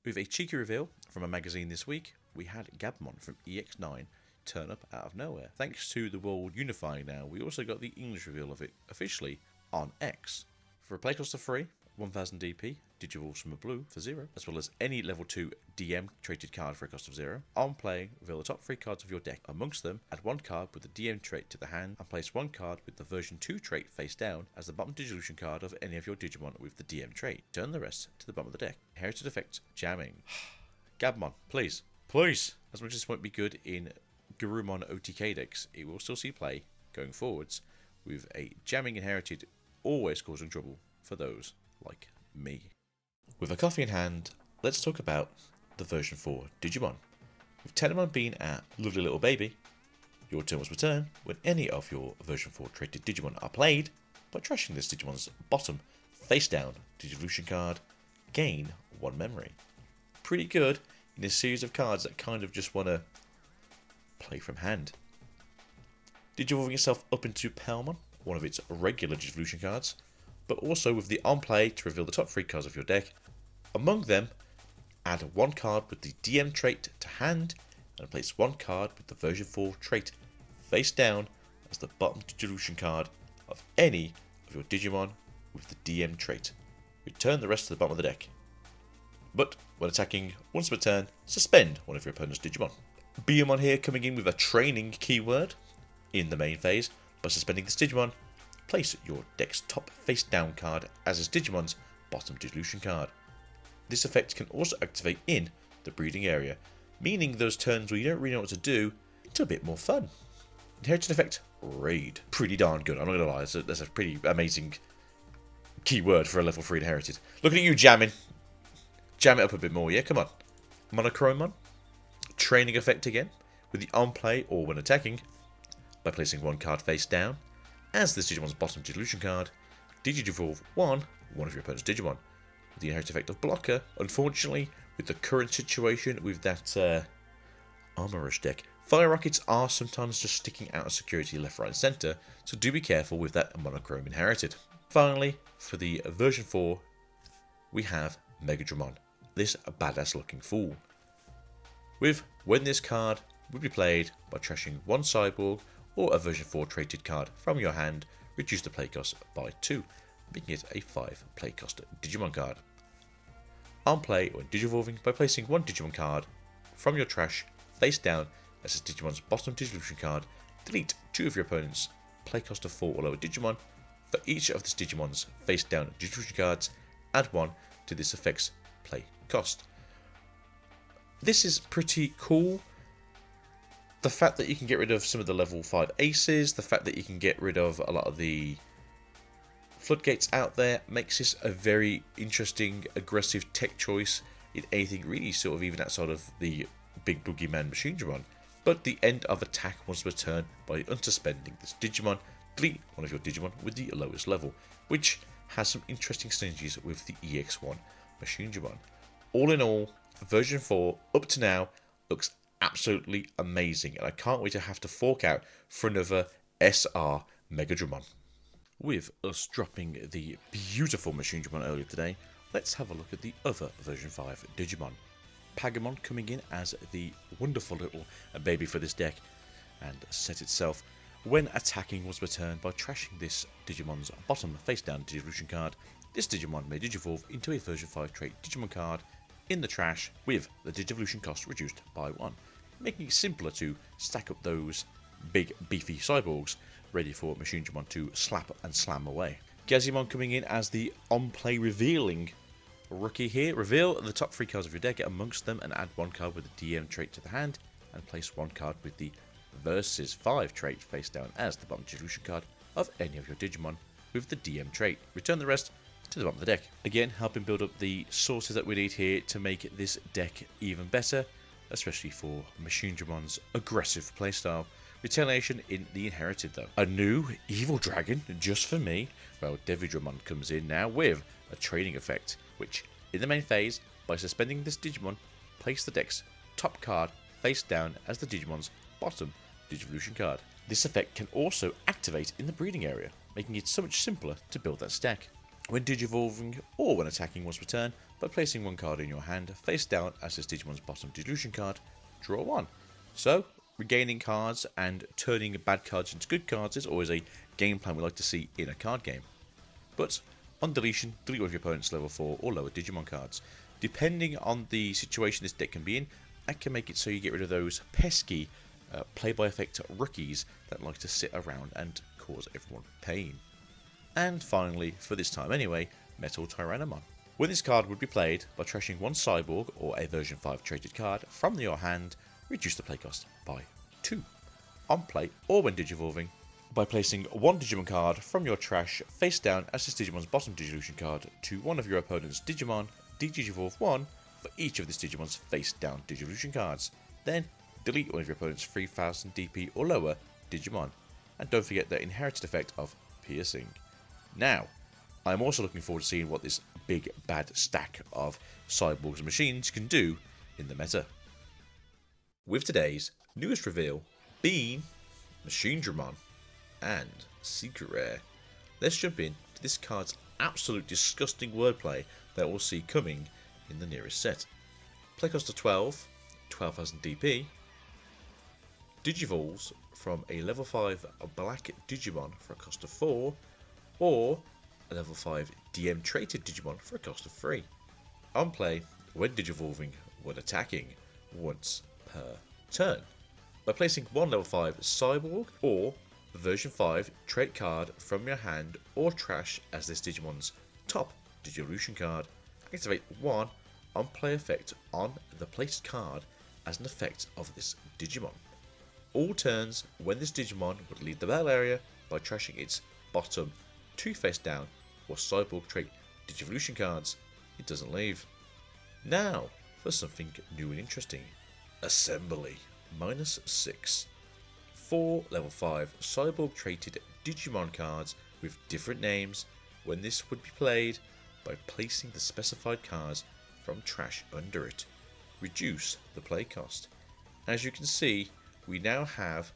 With a cheeky reveal from a magazine this week, we had Gabmon from EX9 turn up out of nowhere. Thanks to the world unifying now, we also got the English reveal of it officially on X. For a play cost of free, 1000 DP, Digivolves from a blue for 0, as well as any level 2 DM traded card for a cost of 0. On play, reveal the top 3 cards of your deck. Amongst them, add 1 card with the DM trait to the hand, and place 1 card with the version 2 trait face down as the bottom Digivolution card of any of your Digimon with the DM trait. Turn the rest to the bottom of the deck. Inherited effect, jamming. Gabmon, please. Please! As much as this won't be good in Garurumon OTK decks, it will still see play going forwards with a jamming inherited always causing trouble for those like me. With a coffee in hand, let's talk about the version 4 Digimon. With Tenemon being a lovely little baby, your turn was return when any of your version 4 traded Digimon are played by trashing this Digimon's bottom face down Digivolution card, gain 1 memory. Pretty good in a series of cards that kind of just want to play from hand. Digivolving yourself up into Palmon, one of its regular Digivolution cards, but also with the on play to reveal the top 3 cards of your deck. Among them, add 1 card with the DM trait to hand, and place 1 card with the version 4 trait face down as the bottom Digivolution card of any of your Digimon with the DM trait. Return the rest to the bottom of the deck. But when attacking once per turn, suspend one of your opponent's Digimon. Biyomon here coming in with a training keyword in the main phase. By suspending this Digimon, place your deck's top face down card as its Digimon's bottom Digivolution card. This effect can also activate in the breeding area, meaning those turns where you don't really know what to do, it's a bit more fun. Inherited effect, raid. Pretty darn good, I'm not gonna lie, that's a pretty amazing keyword for a level 3 inherited. Looking at you jamming. Jam it up a bit more, yeah, come on. Monochromon, training effect again, with the on play or when attacking, by placing 1 card face down as this Digimon's bottom Digivolution card, Digivolve one of your opponent's Digimon. With the inherited effect of blocker, unfortunately, with the current situation with that Armor Rush deck, Fire Rockets are sometimes just sticking out of security left, right and centre, so do be careful with that monochrome inherited. Finally, for the version 4, we have Megadramon, this badass looking fool. With when this card would be played by trashing 1 Cyborg or a version 4 traded card from your hand, reduce the play cost by 2, making it a 5 play cost Digimon card. On play when Digivolving by placing 1 Digimon card from your trash face down as its Digimon's bottom Digivolution card, delete 2 of your opponent's play cost of 4 or lower Digimon. For each of this Digimon's face down Digivolution cards, add 1 to this effect's play cost. This is pretty cool. The fact that you can get rid of some of the level 5 aces, the fact that you can get rid of a lot of the floodgates out there makes this a very interesting, aggressive tech choice in anything really sort of even outside of the big boogeyman Machinedramon. But the end of attack once per turn by unsuspending this Digimon, delete 1 of your Digimon with the lowest level, which has some interesting synergies with the EX1 Machinedramon. All in all, version 4 up to now looks absolutely amazing, and I can't wait to have to fork out for another SR Megadramon. With us dropping the beautiful Machinedramon earlier today, let's have a look at the other version 5 Digimon. Pagamon coming in as the wonderful little baby for this deck, and set itself when attacking was returned by trashing this Digimon's bottom face down Digivolution card. This Digimon may Digivolve into a version 5 trait Digimon card in the trash with the Digivolution cost reduced by 1, making it simpler to stack up those big beefy cyborgs ready for Machinedramon to slap and slam away. Gazimon coming in as the on-play revealing rookie here. Reveal the top 3 cards of your deck, get amongst them and add 1 card with the DM trait to the hand, and place 1 card with the Versus 5 trait face down as the bottom Digivolution card of any of your Digimon with the DM trait. Return the rest to the bottom of the deck. Again, helping build up the sources that we need here to make this deck even better, especially for Machinedramon's aggressive playstyle. Retaliation in the inherited though. A new evil dragon just for me. Well, Devidramon comes in now with a training effect, which in the main phase, by suspending this Digimon, place the deck's top card face down as the Digimon's bottom Digivolution card. This effect can also activate in the breeding area, making it so much simpler to build that stack. when digivolving or when attacking once per turn by placing one card in your hand face down as this Digimon's bottom dissolution card, draw one. So, regaining cards and turning bad cards into good cards is always a game plan we like to see in a card game. But on deletion, delete all of your opponent's level 4 or lower Digimon cards. Depending on the situation this deck can be in, that can make it so you get rid of those pesky play-by-effect rookies that like to sit around and cause everyone pain. And finally, for this time anyway, Metal Tyrannomon. When this card would be played by trashing one Cyborg or a version 5 traded card from your hand, reduce the playcost by 2. On play or when digivolving, by placing one Digimon card from your trash face down as this Digimon's bottom dissolution card to one of your opponent's Digimon, digivolve 1 for each of this Digimon's face down dissolution cards. Then delete one of your opponent's 3000 DP or lower Digimon. And don't forget the inherited effect of piercing. Now, I'm also looking forward to seeing what this big bad stack of cyborgs and machines can do in the meta. With today's newest reveal being Machine Dramon and Secret Rare, let's jump in to this card's absolute disgusting wordplay that we'll see coming in the nearest set. Playcost of 12, 12,000 DP, Digivolves from a level 5 black Digimon for a cost of 4, or a level 5 DM traded Digimon for a cost of 3. On play, when digivolving, when attacking, once per turn. By placing one level 5 Cyborg or version 5 trait card from your hand or trash as this Digimon's top Digivolution card, activate one on play effect on the placed card as an effect of this Digimon. All turns when this Digimon would leave the battle area by trashing its bottom 2 face down or Cyborg trait Digivolution cards, it doesn't leave. Now for something new and interesting. Assembly -6. 4 level 5 Cyborg traded Digimon cards with different names when this would be played by placing the specified cards from trash under it. Reduce the play cost. As you can see, we now have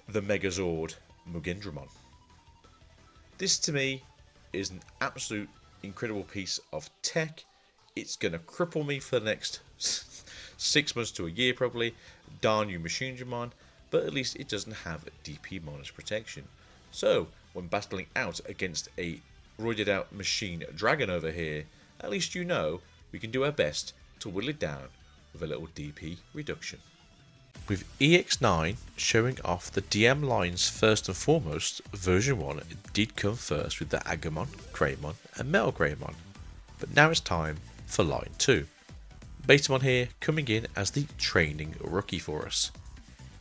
the Megazord Mugendramon. This to me is an absolute incredible piece of tech. It's going to cripple me for the next 6 months to a year probably. Darn you Machine Dramon, but at least it doesn't have DP minus protection. So when battling out against a roided out machine dragon over here, at least you know we can do our best to whittle it down with a little DP reduction. With EX9 showing off the DM lines first and foremost, version 1 did come first with the Agumon, Greymon and Metal Greymon, but now it's time for line 2. Betamon here coming in as the training rookie for us,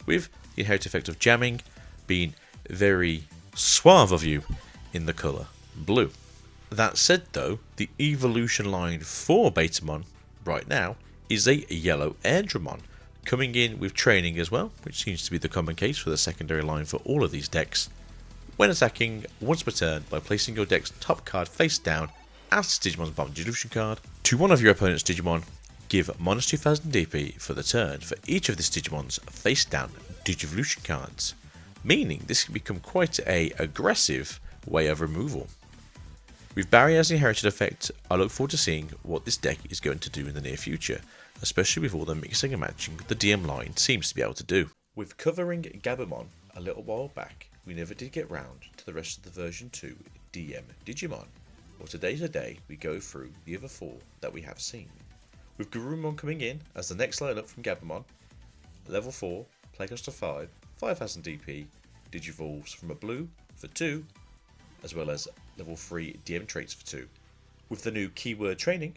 with the inherent effect of jamming being very suave of you in the colour blue. That said though, the evolution line for Betamon right now is a yellow Airdramon, coming in with training as well, which seems to be the common case for the secondary line for all of these decks. When attacking once per turn by placing your deck's top card face down as Digimon's bottom Digivolution card to one of your opponent's Digimon, give -2000 DP for the turn for each of this Digimon's face down Digivolution cards, meaning this can become quite a aggressive way of removal. With Barry as the inherited effect, I look forward to seeing what this deck is going to do in the near future, especially with all the mixing and matching the DM line seems to be able to do. With covering Gabumon a little while back, we never did get round to the rest of the version 2 DM Digimon. Well, today's the day we go through the other 4 that we have seen. With Garurumon coming in as the next line up from Gabumon, level 4, playcost of 5, 5000 DP, Digivolves from a blue for 2, as well as level 3 DM traits for 2. With the new keyword training,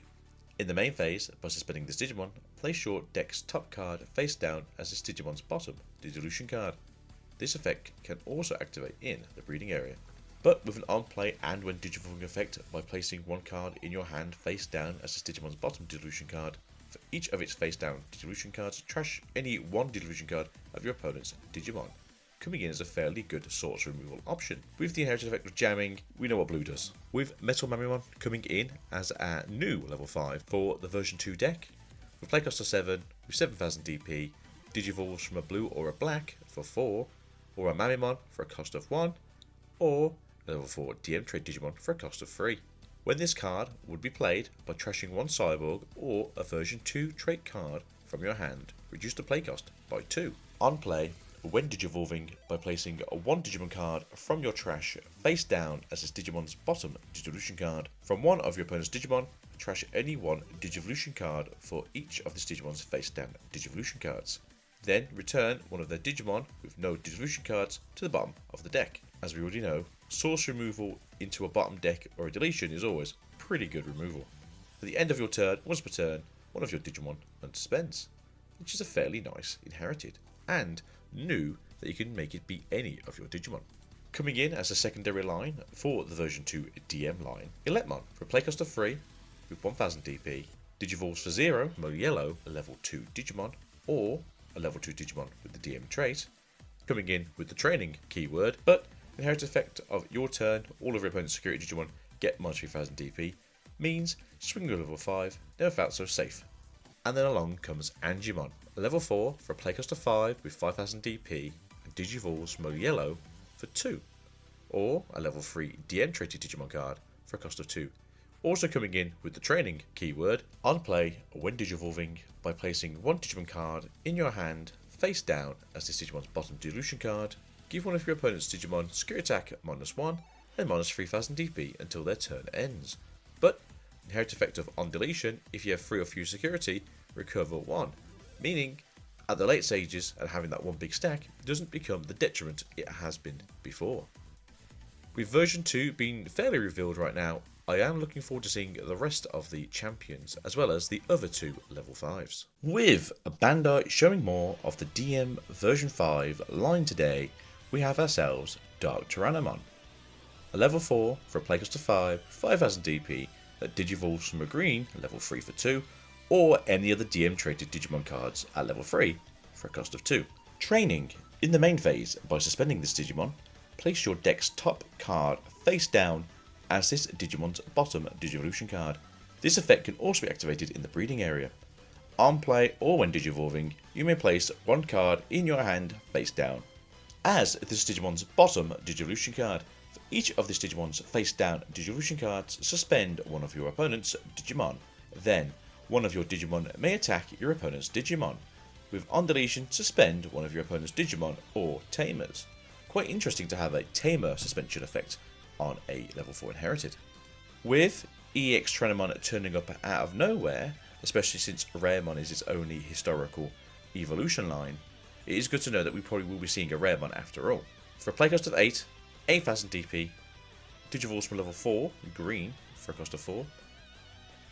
in the main phase, by suspending this Digimon, place your deck's top card face down as this Digimon's bottom Digivolution card. This effect can also activate in the breeding area, but with an on-play and when digivolving effect by placing one card in your hand face down as this Digimon's bottom Digivolution card. For each of its face down Digivolution cards, trash any one Digivolution card of your opponent's Digimon, coming in as a fairly good source removal option. With the inherited effect of jamming, we know what blue does. With Metal Mamimon coming in as a new level 5 for the version 2 deck, with playcost of 7, with 7000 DP, Digivolves from a blue or a black for 4, or a Mamimon for a cost of 1, or level 4 DM trait Digimon for a cost of 3. When this card would be played by trashing one Cyborg or a version 2 trait card from your hand, reduce the play cost by 2. On play, when Digivolving, by placing one Digimon card from your trash face down as this Digimon's bottom Digivolution card. From one of your opponent's Digimon, trash any one Digivolution card for each of this Digimon's face down Digivolution cards. Then return one of their Digimon with no Digivolution cards to the bottom of the deck. As we already know, source removal into a bottom deck or a deletion is always pretty good removal. At the end of your turn, once per turn, one of your Digimon unsuspends, which is a fairly nice inherited, and new that you can make it be any of your Digimon. Coming in as a secondary line for the version 2 DM line, Electmon for a play cost of 3 with 1000 DP, Digivolves for 0, Yellow, a level 2 Digimon, or a level 2 Digimon with the DM trait, coming in with the training keyword, but inherit effect of your turn, all of your opponent's security Digimon get minus 3000 DP, means swinging to level 5 never felt so safe. And then along comes Angimon, a level 4 for a play cost of 5 with 5000 DP, and Digivolves Yellow for 2, or a level 3 DM traded Digimon card for a cost of 2. Also coming in with the training keyword, on play when Digivolving, by placing one Digimon card in your hand face down as this Digimon's bottom Dilution card, give one of your opponent's Digimon security attack at -1 and minus 3000 DP until their turn ends. But inherit effect of on deletion, if you have 3 or fewer security, recover 1, meaning at the late stages and having that one big stack doesn't become the detriment it has been before. With version 2 being fairly revealed right now, I am looking forward to seeing the rest of the champions as well as the other 2 level 5s. With Bandai showing more of the DM version 5 line today, we have ourselves Dark Tyrannomon, a level 4 for a play cost of 5, 5000 DP that Digivolves from a green, level 3 for 2, or any other DM traded Digimon cards at level 3 for a cost of 2. Training. In the main phase, by suspending this Digimon, place your deck's top card face down as this Digimon's bottom Digivolution card. This effect can also be activated in the breeding area. On play or when Digivolving, you may place one card in your hand face down as this Digimon's bottom Digivolution card. For each of this Digimon's face down Digivolution cards, suspend one of your opponent's Digimon. Then, one of your Digimon may attack your opponent's Digimon. With on deletion, suspend one of your opponent's Digimon or Tamers. Quite interesting to have a Tamer suspension effect on a level 4 inherited. With EX Tyrannomon turning up out of nowhere, especially since Raremon is its only historical evolution line, it is good to know that we probably will be seeing a Raremon after all. For a play cost of 8, 8000 DP, Digivolves from level 4, green, for a cost of 4,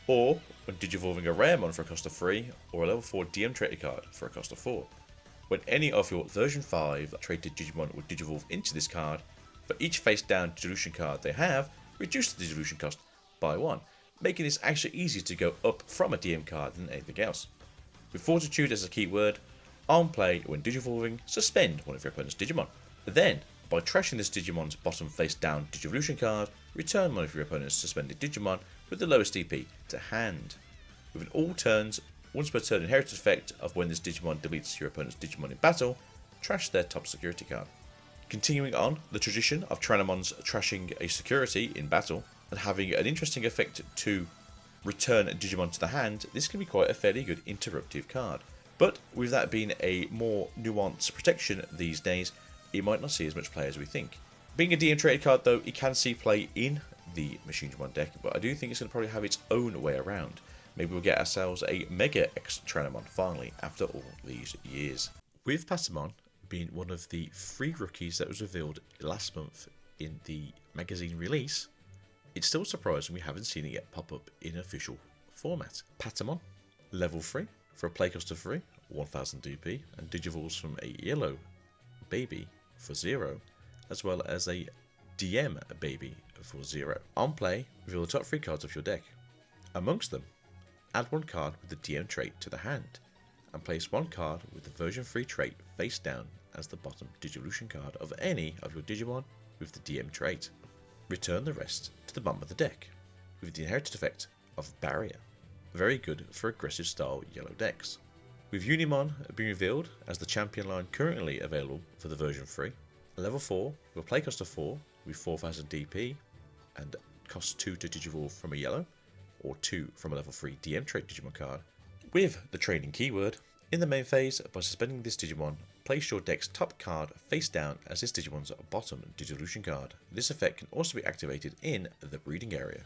or when Digivolving a Raremon for a cost of 3, or a level 4 DM traded card for a cost of 4. When any of your version 5 traded Digimon would Digivolve into this card, for each face down Dilution card they have, reduce the Dilution cost by 1, making this actually easier to go up from a DM card than anything else. With Fortitude as a keyword, on play when Digivolving, suspend one of your opponent's Digimon. Then, by trashing this Digimon's bottom face down Digivolution card, return one of your opponent's suspended Digimon with the lowest DP to hand. With an all turns, once per turn inherited effect of when this Digimon deletes your opponent's Digimon in battle, trash their top security card. Continuing on the tradition of Tyrannomon's trashing a security in battle and having an interesting effect to return Digimon to the hand, this can be quite a fairly good interruptive card. But with that being a more nuanced protection these days, it might not see as much play as we think. Being a DM traded card though, it can see play in the Machine Digimon deck, but I do think it's going to probably have its own way around. Maybe we'll get ourselves a Mega X Tyrannomon finally after all these years. With Patamon being one of the 3 rookies that was revealed last month in the magazine release, it's still surprising we haven't seen it yet pop up in official format. Patamon, level 3 for a play cost of 3, 1000 DP, and Digivolves from a yellow baby for 0, as well as a DM baby for 0. On play, reveal the top 3 cards of your deck. Amongst them, add one card with the DM trait to the hand, and place one card with the version 3 trait face down as the bottom Digivolution card of any of your Digimon with the DM trait. Return the rest to the bottom of the deck, with the inherited effect of Barrier. Very good for aggressive style yellow decks. With Unimon being revealed as the champion line currently available for the version 3, a level 4 with a play cost of 4, with 4000 DP and costs 2 to digivolve from a yellow, or 2 from a level 3 DM trait Digimon card. With the training keyword, in the main phase, by suspending this Digimon, place your deck's top card face down as this Digimon's bottom Digivolution card. This effect can also be activated in the breeding area.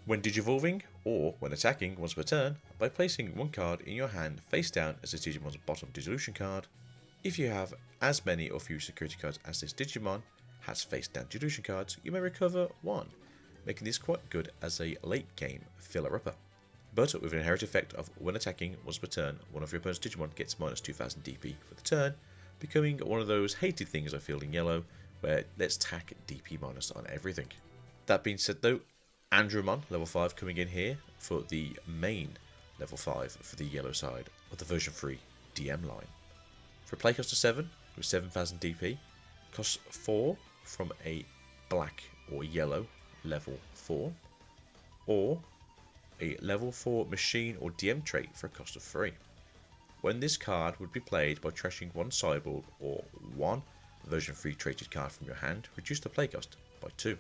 When digivolving, or when attacking once per turn, by placing one card in your hand face down as this Digimon's bottom Digivolution card. If you have as many or few security cards as this Digimon has face down Digivolution cards, you may recover 1, making this quite good as a late game filler-upper. But with an inherent effect of when attacking once per turn, one of your opponent's Digimon gets minus 2000 DP for the turn, becoming one of those hated things I feel in yellow, where let's tack DP minus on everything. That being said though, Andromon level 5 coming in here for the main level 5 for the yellow side of the version 3 DM line. For a play cost of 7 with 7000 DP, costs 4 from a black or yellow level 4, or a level 4 machine or DM trait for a cost of 3. When this card would be played by trashing one sideboard or one version 3 traded card from your hand, reduce the play cost by 2.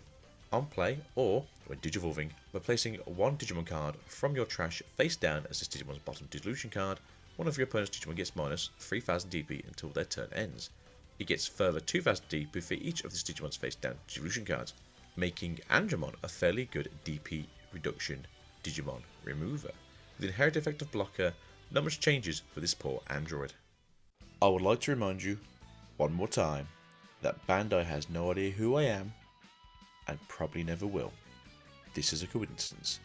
On play, or when digivolving, by placing one Digimon card from your trash face down as this Digimon's bottom Digivolution card, one of your opponent's Digimon gets minus 3000 DP until their turn ends. It gets further 2000 DP for each of this Digimon's face down Digivolution cards, making Andromon a fairly good DP reduction Digimon remover. With the inherent effect of blocker, not much changes for this poor android. I would like to remind you, one more time, that Bandai has no idea who I am, and probably never will. This is a coincidence.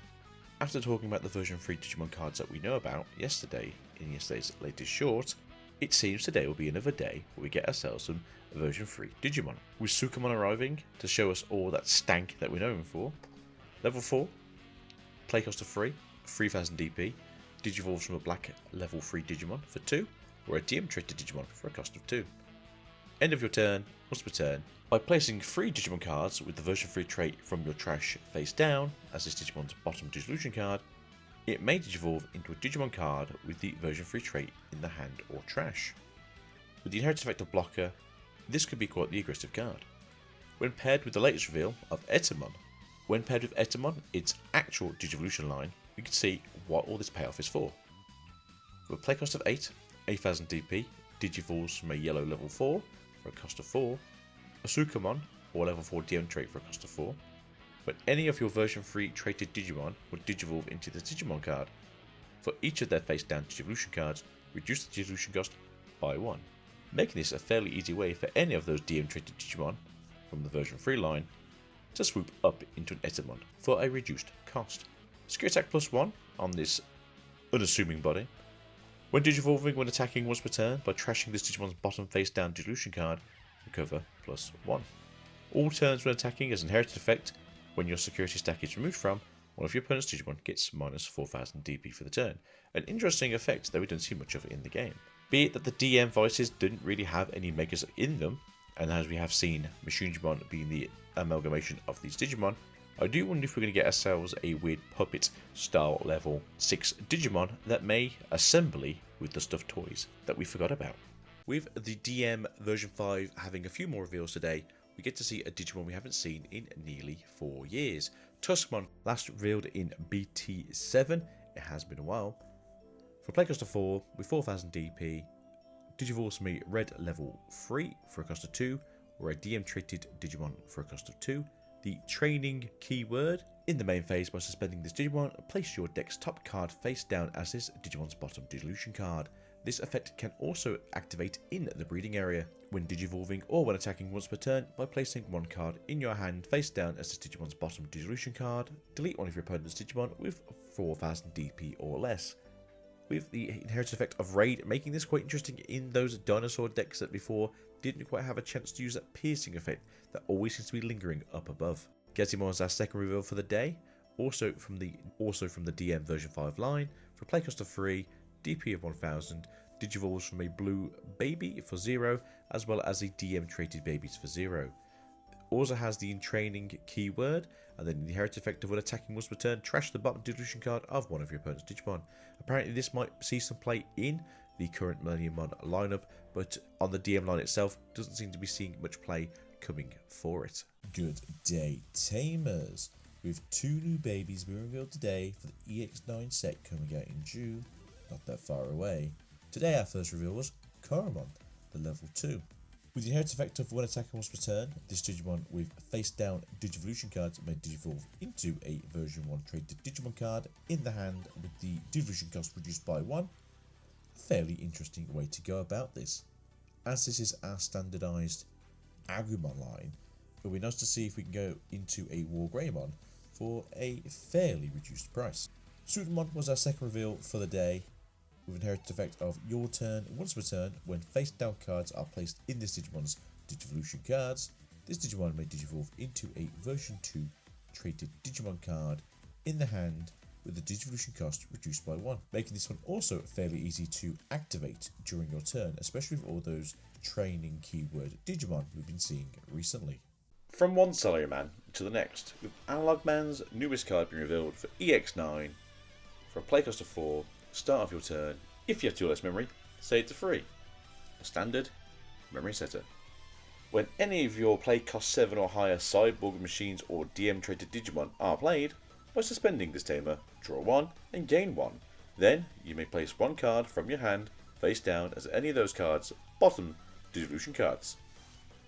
After talking about the version 3 Digimon cards that we know about yesterday, in yesterday's latest short, it seems today will be another day where we get ourselves some version 3 Digimon. With Sukamon arriving to show us all that stank that we know him for. Level 4, play cost of 3, 3000 DP, digivolves from a black level 3 Digimon for 2, or a DM traded Digimon for a cost of 2. End of your turn, once per turn, by placing 3 Digimon cards with the version 3 trait from your trash face down, as this Digimon's bottom Digivolution card, it may digivolve into a Digimon card with the version 3 trait in the hand or trash. With the inherent effect of blocker, this could be quite the aggressive card. When paired with the latest reveal of Etamon, its actual Digivolution line, we can see what all this payoff is for. For a play cost of 8, 8000 DP, digivolves from a yellow level 4 for a cost of 4, a Sukamon, or level 4 DM trait for a cost of 4, but any of your version 3 traded Digimon would digivolve into the Digimon card. For each of their face down Digivolution cards, reduce the Digivolution cost by 1, making this a fairly easy way for any of those DM traded Digimon from the version 3 line to swoop up into an Etamon for a reduced cost. Skill attack plus 1 on this unassuming body. When digivolving, when attacking once per turn, by trashing this Digimon's bottom face down Digivolution card, recover plus 1. All turns when attacking as an inherited effect, when your security stack is removed from, one of your opponent's Digimon gets minus 4000 DP for the turn. An interesting effect that we don't see much of in the game. Be it that the DM voices didn't really have any megas in them, and as we have seen, Machine Digimon being the amalgamation of these Digimon, I do wonder if we're going to get ourselves a weird puppet style level 6 Digimon that may assembly with the stuffed toys that we forgot about. With the DM version 5 having a few more reveals today, we get to see a Digimon we haven't seen in nearly 4 years. Tuskmon, last revealed in BT7, it has been a while. For a play cost of 4, with 4000 DP, digivolves from a red level 3 for a cost of 2, or a DM traded Digimon for a cost of 2. The training keyword, in the main phase by suspending this Digimon, place your deck's top card face down as this Digimon's bottom Digivolution card. This effect can also activate in the breeding area, when digivolving or when attacking once per turn, by placing one card in your hand face down as this Digimon's bottom Digivolution card. Delete one of your opponent's Digimon with 4000 DP or less. With the inherited effect of Raid, making this quite interesting in those dinosaur decks that before didn't quite have a chance to use that piercing effect that always seems to be lingering up above. Gezimon is our second reveal for the day, also from the DM version 5 line, for a play cost of 3, DP of 1000, digivolves from a blue baby for 0, as well as a DM traded babies for 0. Also has the training keyword, and then the inherent effect of when attacking once per turn, trash the bottom Digivolution card of one of your opponent's Digimon. Apparently this might see some play in the current Millennium Mon lineup, but on the DM line itself, doesn't seem to be seeing much play coming for it. Good day, Tamers. With 2 new babies being revealed today for the EX9 set coming out in June, not that far away. Today our first reveal was Caramon, the level 2. With the inherent effect of when attacking once per turn, this Digimon with face down Digivolution cards may digivolve into a version 1 traded Digimon card in the hand with the Digivolution cost reduced by 1. A fairly interesting way to go about this. As this is our standardised Agumon line, it will be nice to see if we can go into a War Greymon for a fairly reduced price. Suitamon was our second reveal for the day, with inherited effect of your turn once per turn. When face down cards are placed in this Digimon's Digivolution cards, this Digimon may digivolve into a version 2 traded Digimon card in the hand with the Digivolution cost reduced by 1, making this one also fairly easy to activate during your turn, especially with all those training keyword Digimon we've been seeing recently. From one Salary Man to the next, with Analog Man's newest card being revealed for EX9 for a play cost of 4, start of your turn. If you have 2 less memory, say it to free. A standard memory setter. When any of your play cost 7 or higher Cyborg machines or DM traded Digimon are played, by suspending this tamer, draw 1 and gain 1. Then you may place 1 card from your hand face down as any of those cards bottom Digivolution cards.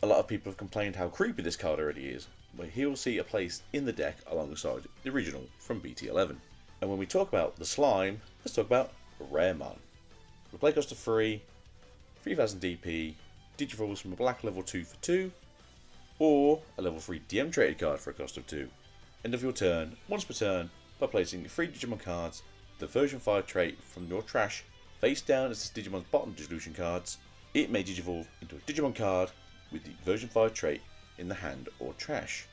A lot of people have complained how creepy this card already is, but he will see a place in the deck alongside the original from BT11. And when we talk about the slime, let's talk about Raremon. The play cost of 3, 3000 DP, digivolves from a black level 2 for 2, or a level 3 DM traded card for a cost of 2. End of your turn, once per turn, by placing 3 Digimon cards, the version 5 trait from your trash, face down as this Digimon's bottom Digivolution cards. It may digivolve into a Digimon card with the version 5 trait in the hand or trash.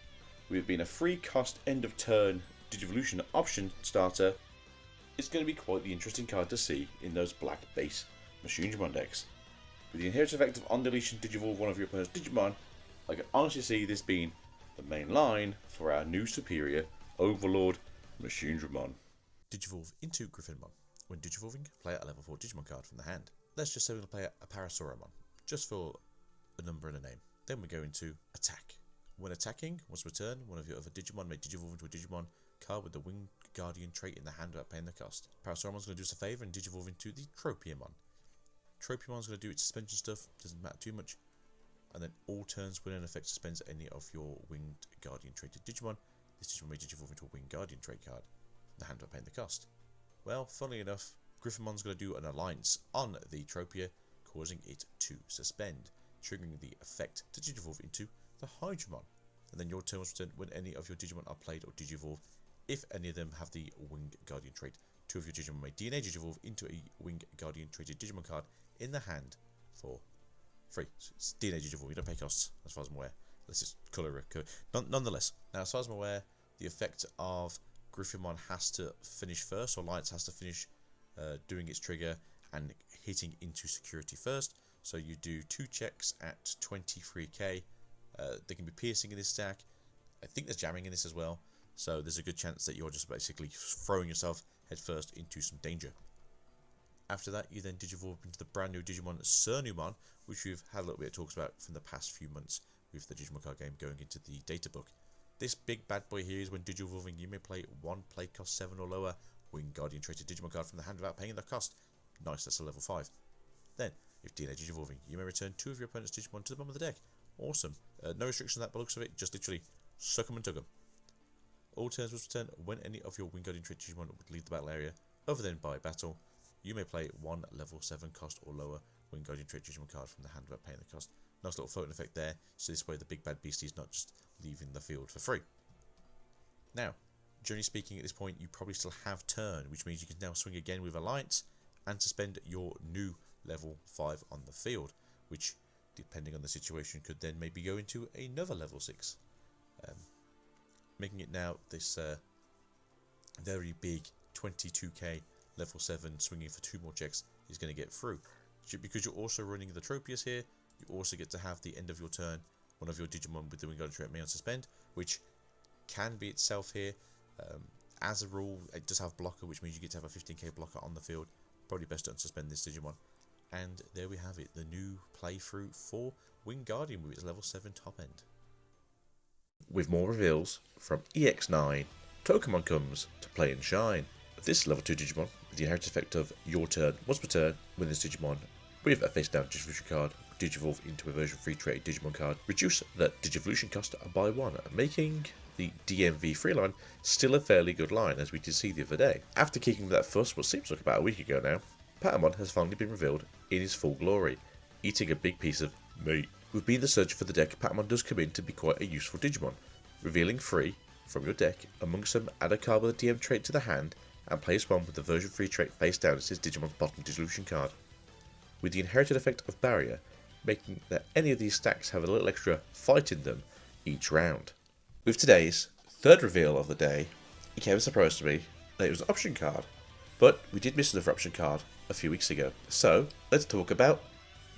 With being a free cost end of turn Digivolution option starter, it's going to be quite the interesting card to see in those black base Machinedramon decks. With the inherent effect of on deletion digivolve one of your opponent's Digimon, I can honestly see this being the main line for our new superior Overlord Machinedramon. Digivolve into Griffinmon. When digivolving, play a level 4 Digimon card from the hand. Let's just say we're going to play a Parasauromon, just for a number and a name. Then we go into attack. When attacking, once per turn, one of your other Digimon may digivolve into a Digimon card with the Winged Guardian trait in the hand without paying the cost. Parasauromon's going to do us a favour and digivolve into the Tropiumon. Tropiumon's going to do its suspension stuff, doesn't matter too much. And then all turns when an effect suspends any of your Winged Guardian traded Digimon, this Digimon may digivolve into a Winged Guardian trait card from the hand without paying the cost. Well, funnily enough, Griffinmon's going to do an alliance on the Tropia, causing it to suspend, triggering the effect to digivolve into the Hydramon. And then your turn will return when any of your Digimon are played or digivolve. If any of them have the Winged Guardian trait, 2 of your Digimon may DNA digivolve into a Winged Guardian traded Digimon card in the hand for free. So it's DNA digivolve, you don't pay costs as far as I'm aware. Let's just colour it. Nonetheless, now as far as I'm aware, the effect of Griffinmon has to finish first, or Alliance has to finish doing its trigger and hitting into security first. So you do 2 checks at 23k. They can be piercing in this stack. I think there's jamming in this as well. So there's a good chance that you're just basically throwing yourself headfirst into some danger. After that, you then digivolve into the brand new Digimon Cernumon, which we've had a little bit of talks about from the past few months with the Digimon card game going into the data book. This big bad boy here is when digivolving, you may play 1 play cost 7 or lower Winged Guardian traded Digimon card from the hand without paying the cost. Nice, that's a level 5. Then, if DNA digivolving, you may return 2 of your opponent's Digimon to the bottom of the deck. Awesome. No restrictions on that by the looks of it, just literally suck 'em and tug 'em. All turns will return when any of your Winged Guardian traded Digimon would leave the battle area, other than by battle. You may play 1 level 7 cost or lower Winged Guardian traded Digimon card from the hand without paying the cost. Nice little floating effect there, so this way the big bad beastie is not just leaving the field for free. Now, generally speaking, at this point, you probably still have turn, which means you can now swing again with Alliance and suspend your new level 5 on the field, which, depending on the situation, could then maybe go into another level 6. Making it now this very big 22k level 7 swinging for 2 more checks is going to get through. Because you're also running the Tropius here, you also get to have the end of your turn, one of your Digimon with the Winged Guardian trait may unsuspend, which can be itself here. As a rule, it does have blocker, which means you get to have a 15k blocker on the field. Probably best to unsuspend this Digimon. And there we have it, the new playthrough for Winged Guardian with its level 7 top end. With more reveals from EX9, Pokemon comes to play and shine. This level 2 Digimon, with the inherited effect of your turn, once per turn, when this Digimon with a face down Digivolution card Digivolve into a version 3 trait Digimon card, reduce the Digivolution cost by 1, making the DMV3 line still a fairly good line, as we did see the other day. After kicking that fuss what seems like about a week ago now, Patamon has finally been revealed in his full glory, eating a big piece of meat. With being the search for the deck, Patamon does come in to be quite a useful Digimon, revealing 3 from your deck. Amongst them, add a card with a DM trait to the hand, and place one with the version 3 trait face down as his Digimon's bottom Dissolution card. With the inherited effect of Barrier, making that any of these stacks have a little extra fight in them each round. With today's third reveal of the day, it came as a surprise to me that it was an option card, but we did miss another option card a few weeks ago. So, let's talk about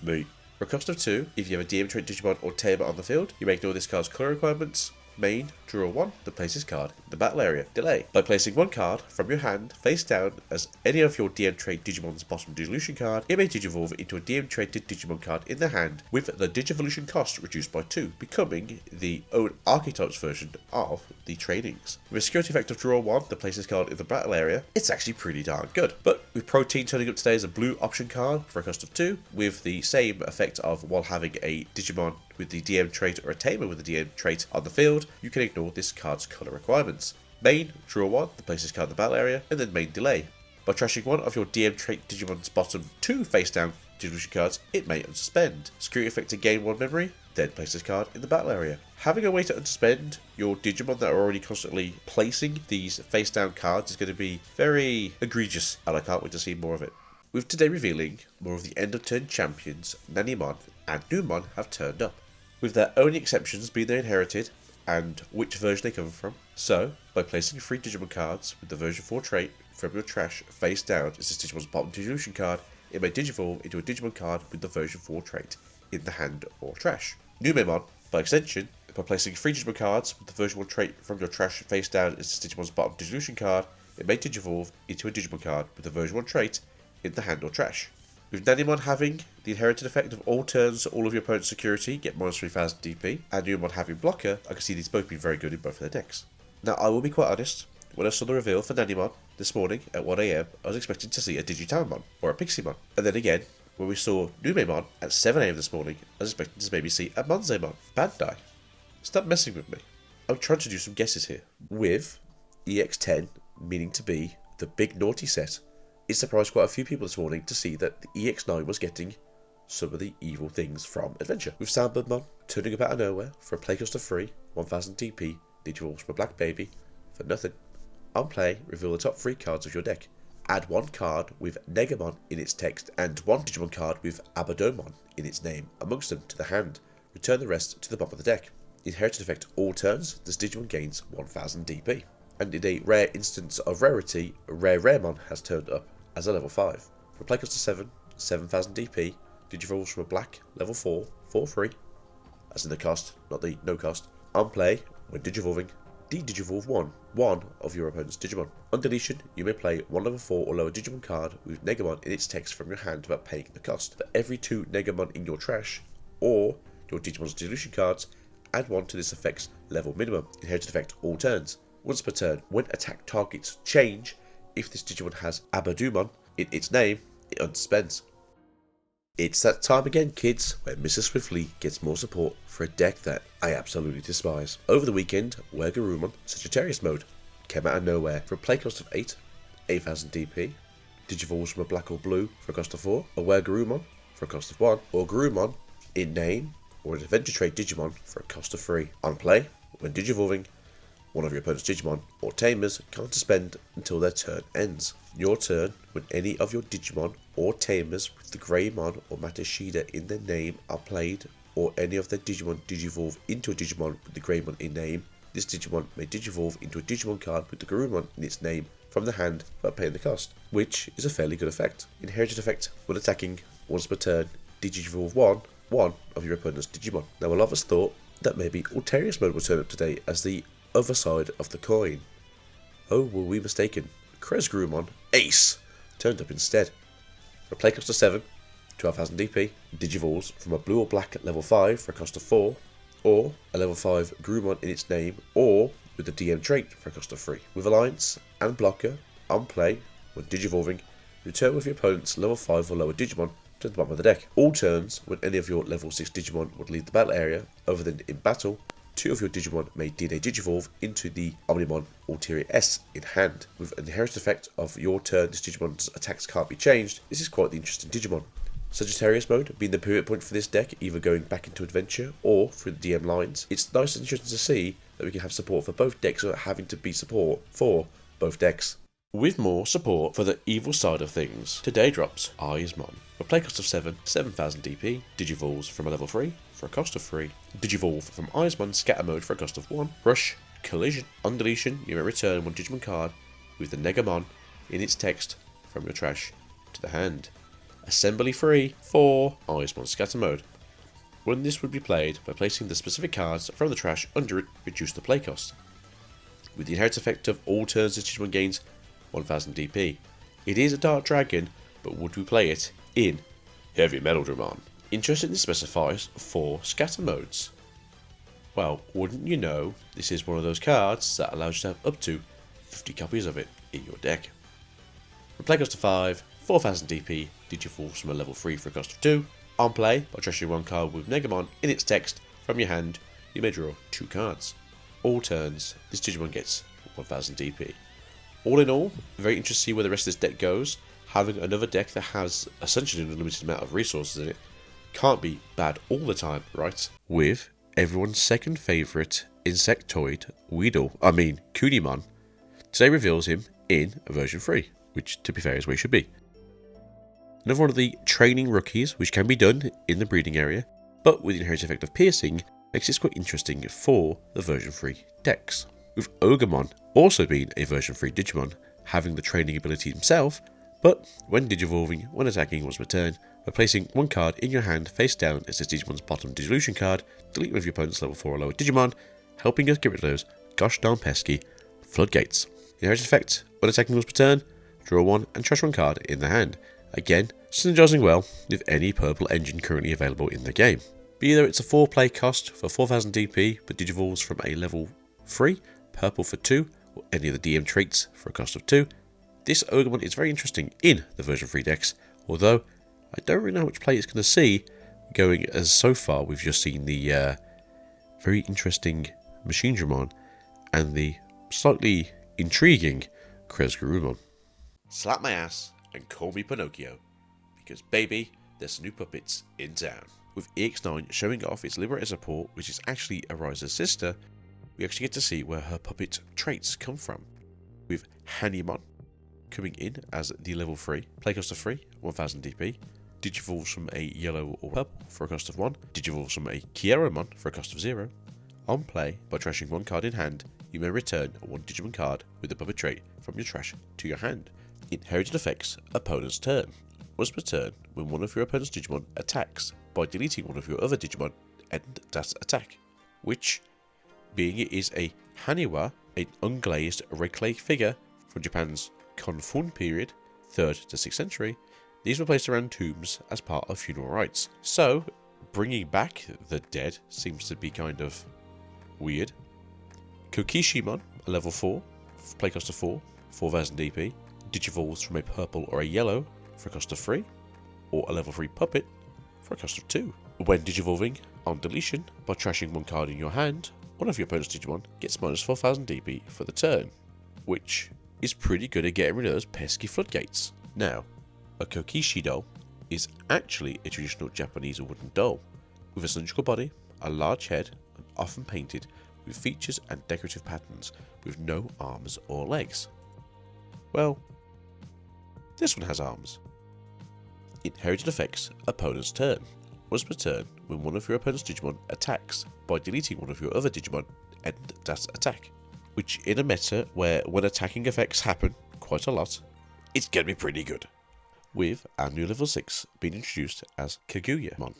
meat. For a cost of 2, if you have a DM trait Digimon or Tamer on the field, you may ignore this card's colour requirements. Main, draw 1, then place this card in the battle area. Delay. By placing one card from your hand face down as any of your DM trait Digimon's bottom Dissolution card, it may Digivolve into a DM traded Digimon card in the hand with the Digivolution cost reduced by 2, becoming the own archetypes version of the trainings. With a security effect of draw 1, then place this card in the battle area, it's actually pretty darn good. But with Protein turning up today as a blue option card for a cost of 2, with the same effect of while having a Digimon with the DM trait or a Tamer with the DM trait on the field, you can ignore this card's colour requirements. Main, draw 1, then place this card in the battle area, and then main delay. By trashing one of your DM trait Digimon's bottom 2 face down Dissolution cards, it may unsuspend. Security effect to gain 1 memory, then place this card in the battle area. Having a way to unsuspend your Digimon that are already constantly placing these face down cards is going to be very egregious, and I can't wait to see more of it. With today revealing more of the end of turn champions, Nanimon and Numon have turned up, with their only exceptions being their inherited and which version they come from. So, by placing 3 Digimon cards with the version 4 trait from your trash face down as this Digimon's bottom Dissolution card, it may Digivolve into a Digimon card with the version 4 trait in the hand or trash. Numemon, by extension, by placing 3 Digimon cards with the version 1 trait from your trash face down as this Digimon's bottom Dissolution card, it may Digivolve into a Digimon card with the version 1 trait in the hand or trash. With Nanimon having the inherited effect of all turns, all of your opponent's security get minus 3000 DP, and Numemon having blocker, I can see these both being very good in both of their decks. Now, I will be quite honest, when I saw the reveal for Nanimon this morning at 1 AM, I was expecting to see a Digitalmon or a Piximon. And then again, when we saw Numemon at 7 AM this morning, I was expecting to maybe see a Monzemon. Bandai, stop messing with me. I'm trying to do some guesses here. With EX10 meaning to be the big naughty set, it surprised quite a few people this morning to see that the EX9 was getting some of the evil things from Adventure. With Soundbirdmon turning up out of nowhere for a playcost of 3, 1000 DP, Digivolves from a black baby, for nothing. On play, reveal the top 3 cards of your deck. Add 1 card with Negamon in its text and 1 Digimon card with Abadomon in its name amongst them to the hand. Return the rest to the bottom of the deck. Inherited effect all turns, this Digimon gains 1000 DP. And in a rare instance of rarity, Raremon has turned up as a level 5. For play cost of 7, 7000 DP, Digivolves from a black, level 4, for free. As in the cost, not the no cost. On play, when Digivolving, de-Digivolve one of your opponent's Digimon. On deletion, you may play 1 level 4 or lower Digimon card with Negamon in its text from your hand without paying the cost. For every 2 Negamon in your trash, or your Digimon's Dissolution cards, add 1 to this effect's level minimum. Inherited effect all turns. Once per turn, when attack targets change, if this Digimon has Abadumon in its name, it unsuspends. It's that time again, kids, where Mrs. Swiftly gets more support for a deck that I absolutely despise. Over the weekend, Wergarumon Sagittarius mode came out of nowhere for a play cost of 8, 8000 DP, Digivolves from a black or blue for a cost of 4, a Wergarumon for a cost of 1, or Garumon in name, or an Adventure Trait Digimon for a cost of 3. On play, when Digivolving, one of your opponent's Digimon or Tamers can't suspend until their turn ends. Your turn, when any of your Digimon or Tamers with the Greymon or Matashida in their name are played, or any of their Digimon Digivolve into a Digimon with the Greymon in name, this Digimon may Digivolve into a Digimon card with the Garumon in its name from the hand without paying the cost, which is a fairly good effect. Inherited effect, when attacking, once per turn, Digivolve one of your opponent's Digimon. Now, a lot of us thought that maybe Altarius mode would turn up today as the other side of the coin. Oh, were we mistaken? Kresgrumon Ace turned up instead. For a play cost of 7, 12,000 DP, Digivolves from a blue or black at level 5 for a cost of 4, or a level 5 Grumon in its name, or with the DM trait for a cost of 3. With Alliance and Blocker, on play, when Digivolving, return with your opponent's level 5 or lower Digimon to the bottom of the deck. All turns, when any of your level 6 Digimon would leave the battle area, other than in battle, 2 of your Digimon may DNA Digivolve into the Omnimon Ulterior S in hand. With an inherent effect of your turn, this Digimon's attacks can't be changed. This is quite the interesting Digimon. Sagittarius mode being the pivot point for this deck, either going back into adventure or through the DM lines. It's nice and interesting to see that we can have support for both decks without having to be support for both decks. With more support for the evil side of things, today drops Eismon. For play cost of 7, 7000 DP, Digivolves from a level 3 for a cost of 3, Digivolve from Eismon Scatter Mode for a cost of 1, Rush, Collision, on deletion you may return one Digimon card with the Negamon in its text from your trash to the hand. Assembly free for Eismon Scatter Mode. When this would be played by placing the specific cards from the trash under it, reduce the play cost. With the inherent effect of all turns this Digimon gains 1000 DP. It is a Dark Dragon, but would we play it in Heavy Metal Dramon? Interestingly specifies 4 scatter modes. Well, wouldn't you know, this is one of those cards that allows you to have up to 50 copies of it in your deck. For play cost of 5, 4000 DP, Digivolves from a level 3 for a cost of 2. On play, by trashing one card with Negamon in its text from your hand, you may draw 2 cards. All turns, this Digimon gets 1000 DP. All in all, very interested to see where the rest of this deck goes. Having another deck that has essentially an unlimited amount of resources in it can't be bad all the time, right? With everyone's second favourite insectoid, Kunimon, today reveals him in version 3, which to be fair is where he should be. Another one of the training rookies, which can be done in the breeding area, but with the inherent effect of piercing, makes it quite interesting for the version 3 decks. With Ogremon also being a version 3 Digimon, having the training ability himself, but when Digivolving, when attacking once per turn, by placing one card in your hand face down as this Digimon's bottom Dissolution card, delete one of your opponent's level 4 or lower Digimon, helping us get rid of those gosh darn pesky floodgates. Inherent effect, when attacking once per turn, draw one and trash one card in the hand. Again, synergizing well with any purple engine currently available in the game. But either it's a 4 play cost for 4000 DP, but Digivolves from a level 3, purple for 2, or any of the DM traits for a cost of 2. This Ogremon is very interesting in the version 3 decks, although I don't really know how much play it's going to see, going as so far we've just seen the very interesting Machine Dramon and the slightly intriguing Kresgarumon. Slap my ass and call me Pinocchio, because baby, there's some new puppets in town. With EX9 showing off its Liberator support, which is actually Ariza's sister, we actually get to see where her puppet traits come from. With Hanimon coming in as the level 3, play cost of 3, 1000 DP, Digivolves from a yellow or purple for a cost of 1, Digivolves from a Kieramon for a cost of 0. On play, by trashing one card in hand, you may return one Digimon card with the puppet trait from your trash to your hand. Inherited effects, opponent's turn. Once per turn, when one of your opponent's Digimon attacks, by deleting one of your other Digimon, end that attack. Which, being it is a Haniwa, an unglazed red clay figure from Japan's Konfun period, 3rd to 6th century, these were placed around tombs as part of funeral rites. So, bringing back the dead seems to be kind of weird. Kokishimon, a level 4, play cost of 4, 4000 DP, Digivolves from a purple or a yellow for a cost of 3, or a level 3 puppet for a cost of 2. When Digivolving, on deletion, by trashing one card in your hand, one of your opponent's Digimon gets minus 4000 DP for the turn, which is pretty good at getting rid of those pesky floodgates. Now, a Kokishi doll is actually a traditional Japanese wooden doll, with a cylindrical body, a large head, and often painted with features and decorative patterns, with no arms or legs. Well, this one has arms. Inherited effects, opponent's turn. Once per turn, when one of your opponent's Digimon attacks, by deleting one of your other Digimon, end that attack. Which in a meta where when attacking effects happen quite a lot, it's going to be pretty good. With our new level 6 being introduced as Kaguyamon.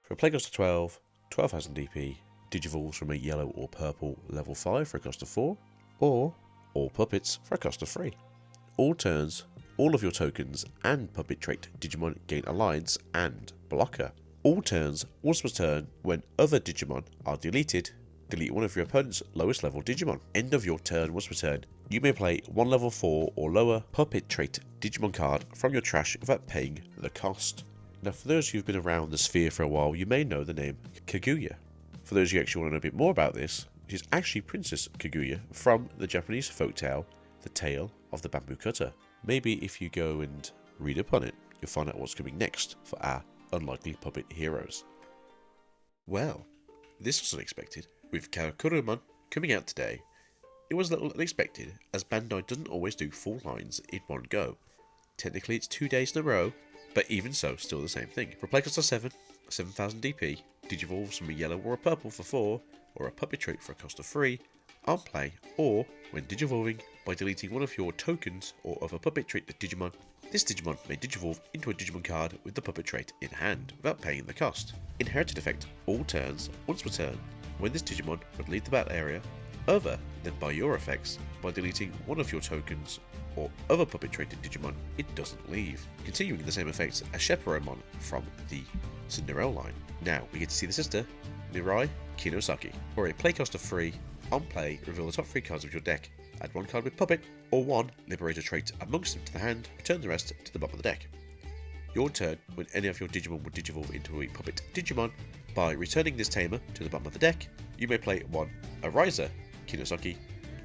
For a play cost of 12, 12,000 DP, Digivolves from a yellow or purple level 5 for a cost of 4, or all puppets for a cost of 3. All turns, all of your tokens and puppet trait Digimon gain Alliance and Blocker. all turns, once per turn, when other Digimon are deleted, delete one of your opponent's lowest level Digimon. End of your turn, once per turn, you may play one level 4 or lower puppet trait Digimon card from your trash without paying the cost. Now for those who've been around the sphere for a while, you may know the name Kaguya. For those who actually want to know a bit more about this, it is actually Princess Kaguya from the Japanese folktale The Tale of the Bamboo Cutter. Maybe if you go and read up on it, you'll find out what's coming next for our unlikely puppet heroes. Well, this was unexpected, with Kakurumon coming out today. It was a little unexpected, as Bandai doesn't always do full lines in one go. Technically it's 2 days in a row, but even so, still the same thing. For a play cost of 7,000 DP, Digivolves from a yellow or a purple for 4, or a puppet trait for a cost of 3, on play, or when Digivolving by deleting one of your tokens or other puppet trait Digimon. This Digimon may Digivolve into a Digimon card with the puppet trait in hand, without paying the cost. Inherited effect, all turns, once per turn, when this Digimon would leave the battle area, other than by your effects, by deleting one of your tokens or other puppet traded Digimon, it doesn't leave. Continuing the same effect as Chaperonemon from the Cinderella line. Now we get to see the sister, Mirai Kinosaki. For a play cost of 3, on play, reveal the top 3 cards of your deck. Add 1 card with puppet, or 1 liberator trait amongst them to the hand, return the rest to the bottom of the deck. Your turn, when any of your Digimon would Digivolve into a puppet Digimon, by returning this Tamer to the bottom of the deck, you may play 1 Ariza Kinosaki,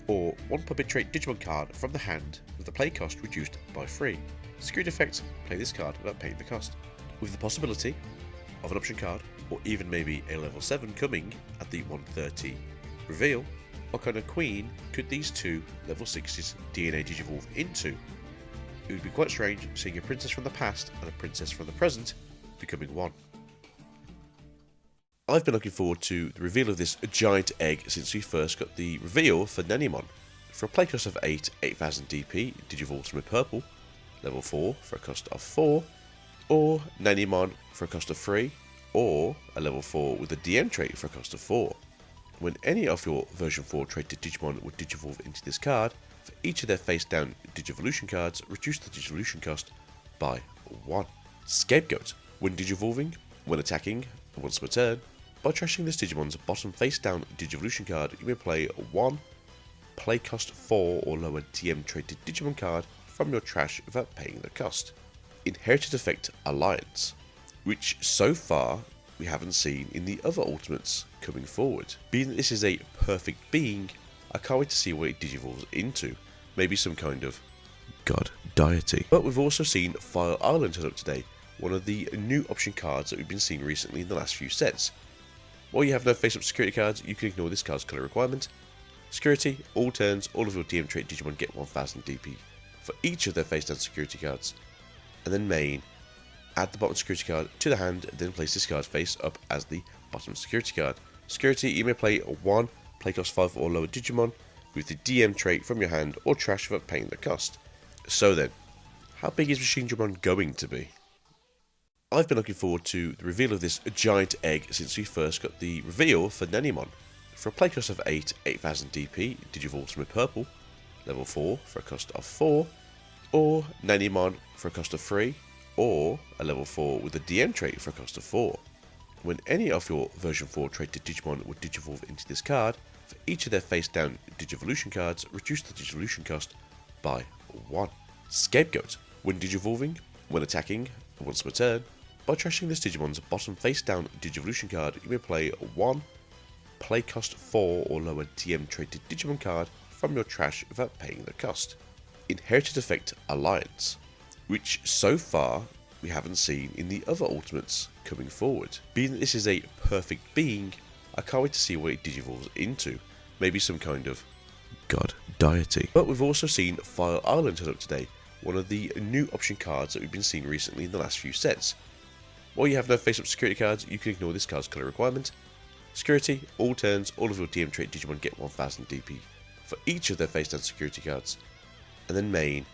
or 1 puppet trait Digimon card from the hand with the play cost reduced by 3. Security effect, play this card without paying the cost. With the possibility of an option card, or even maybe a level 7 coming at the 130 reveal, what kind of queen could these 2 level 60s DNA Digivolve into? It would be quite strange seeing a princess from the past and a princess from the present becoming one. I've been looking forward to the reveal of this giant egg since we first got the reveal for Nanimon. For a play cost of 8,000 DP, Digivolves from a purple, level 4 for a cost of 4, or Nanimon for a cost of 3, or a level 4 with a DM trait for a cost of 4. When any of your version 4 traded Digimon would Digivolve into this card, for each of their face down Digivolution cards, reduce the Digivolution cost by 1. Scapegoat. When Digivolving, when attacking, once per turn, by trashing this Digimon's bottom face down Digivolution card, you may play 1 play cost 4 or lower DM traded Digimon card from your trash without paying the cost. Inherited effect Alliance, which so far we haven't seen in the other Ultimates coming forward. Being that this is a perfect being, I can't wait to see what it Digivolves into. Maybe some kind of god deity. But we've also seen Fire Island turn up today, one of the new option cards that we've been seeing recently in the last few sets. While you have no face-up security cards, you can ignore this card's colour requirement. Security, all turns, all of your DM trait Digimon get 1000 DP for each of their face-down security cards. And then main, add the bottom security card to the hand, then place this card face up as the bottom security card. Security, you may play 1 play cost 5 or lower Digimon with the DM trait from your hand or trash without paying the cost. So then, how big is Machine Dramon going to be? I've been looking forward to the reveal of this giant egg since we first got the reveal for Nanimon. For a play cost of 8,000 DP, Digivolves from a purple, level 4 for a cost of 4, or Nanimon for a cost of 3, or a level 4 with a DM trait for a cost of 4. When any of your version 4 traded Digimon would Digivolve into this card, for each of their face down Digivolution cards, reduce the Digivolution cost by 1. Scapegoat. When Digivolving, when attacking, once per turn, by trashing this Digimon's bottom face down Digivolution card, you may play 1 play cost 4 or lower DM traded Digimon card from your trash without paying the cost. Inherited effect Alliance, which so far we haven't seen in the other Ultimates coming forward. Being that this is a perfect being, I can't wait to see what it Digivolves into. Maybe some kind of god deity. But we've also seen Fire Island turn up today, one of the new option cards that we've been seeing recently in the last few sets. While you have no face-up security cards, you can ignore this card's colour requirement. Security, all turns, all of your DM trait Digimon get 1000 DP for each of their face-down security cards. And then main,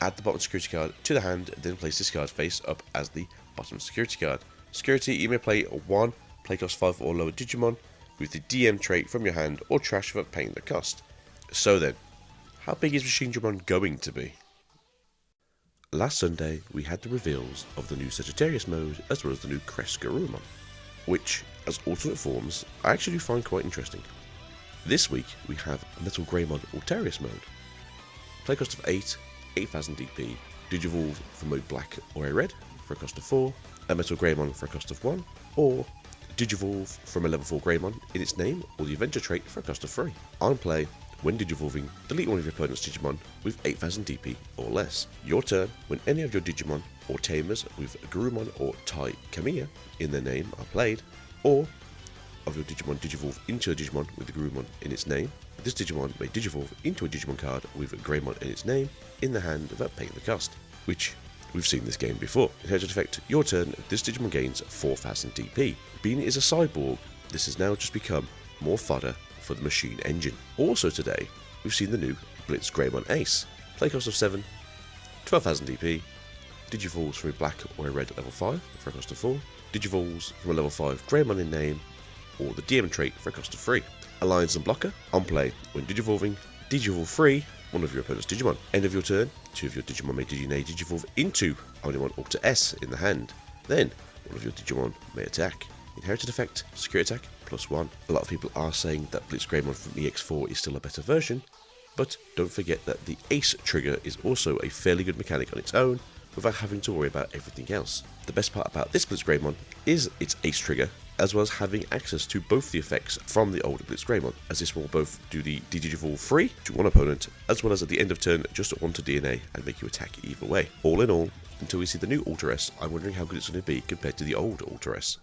add the bottom security card to the hand, then place this card face up as the bottom security card. Security, you may play 1 play cost 5 or lower Digimon with the DM trait from your hand or trash without paying the cost. So then, how big is Machine Dramon going to be? Last Sunday, we had the reveals of the new Sagittarius mode as well as the new Crest Garurumon, which, as alternate forms, I actually do find quite interesting. This week, we have Metal Greymon Altarius mode. Playcost of 8, 8000 DP, Digivolve from mode Black or a Red for a cost of 4, a Metal Greymon for a cost of 1, or Digivolve from a level 4 Greymon in its name or the adventure trait for a cost of 3. On play, when Digivolving, delete one of your opponent's Digimon with 8000 DP or less. Your turn, when any of your Digimon or Tamers with Garurumon or Tai Kamiya in their name are played, or of your Digimon Digivolve into a Digimon with the Garurumon in its name, this Digimon may Digivolve into a Digimon card with a Greymon in its name in the hand without paying the cost, which we've seen this game before. In terms of effect, your turn, this Digimon gains 4000 DP. Being it is a cyborg, this has now just become more fodder for the machine engine. Also today, we've seen the new Blitz Greymon Ace. Playcost of 7, 12,000 DP, Digivolves from a Black or a Red level 5 for a cost of 4, Digivolves from a level 5 Greymon in name, or the DM trait for a cost of 3. Alliance and Blocker, on play, when Digivolving, Digivolve free one of your opponent's Digimon. End of your turn, 2 of your Digimon may Digivolve into Omnimon Alter S in the hand. Then, one of your Digimon may attack. Inherited effect, security attack, +1. A lot of people are saying that Blitz Greymon from EX4 is still a better version, but don't forget that the Ace trigger is also a fairly good mechanic on its own, without having to worry about everything else. The best part about this Blitz Greymon is its Ace trigger, as well as having access to both the effects from the older Blitz Greymon, as this will both do the Digivolve free to one opponent, as well as at the end of turn just onto DNA and make you attack either way. All in all, until we see the new Alter S, I'm wondering how good it's going to be compared to the old Alter S.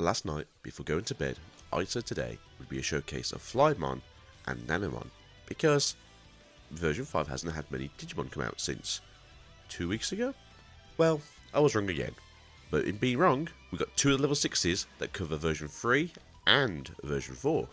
Last night, before going to bed, I said today would be a showcase of Flymon and Nanomon, because version 5 hasn't had many Digimon come out since 2 weeks ago? Well, I was wrong again. But in being wrong, we got 2 of the level 6s that cover version 3 and version 4.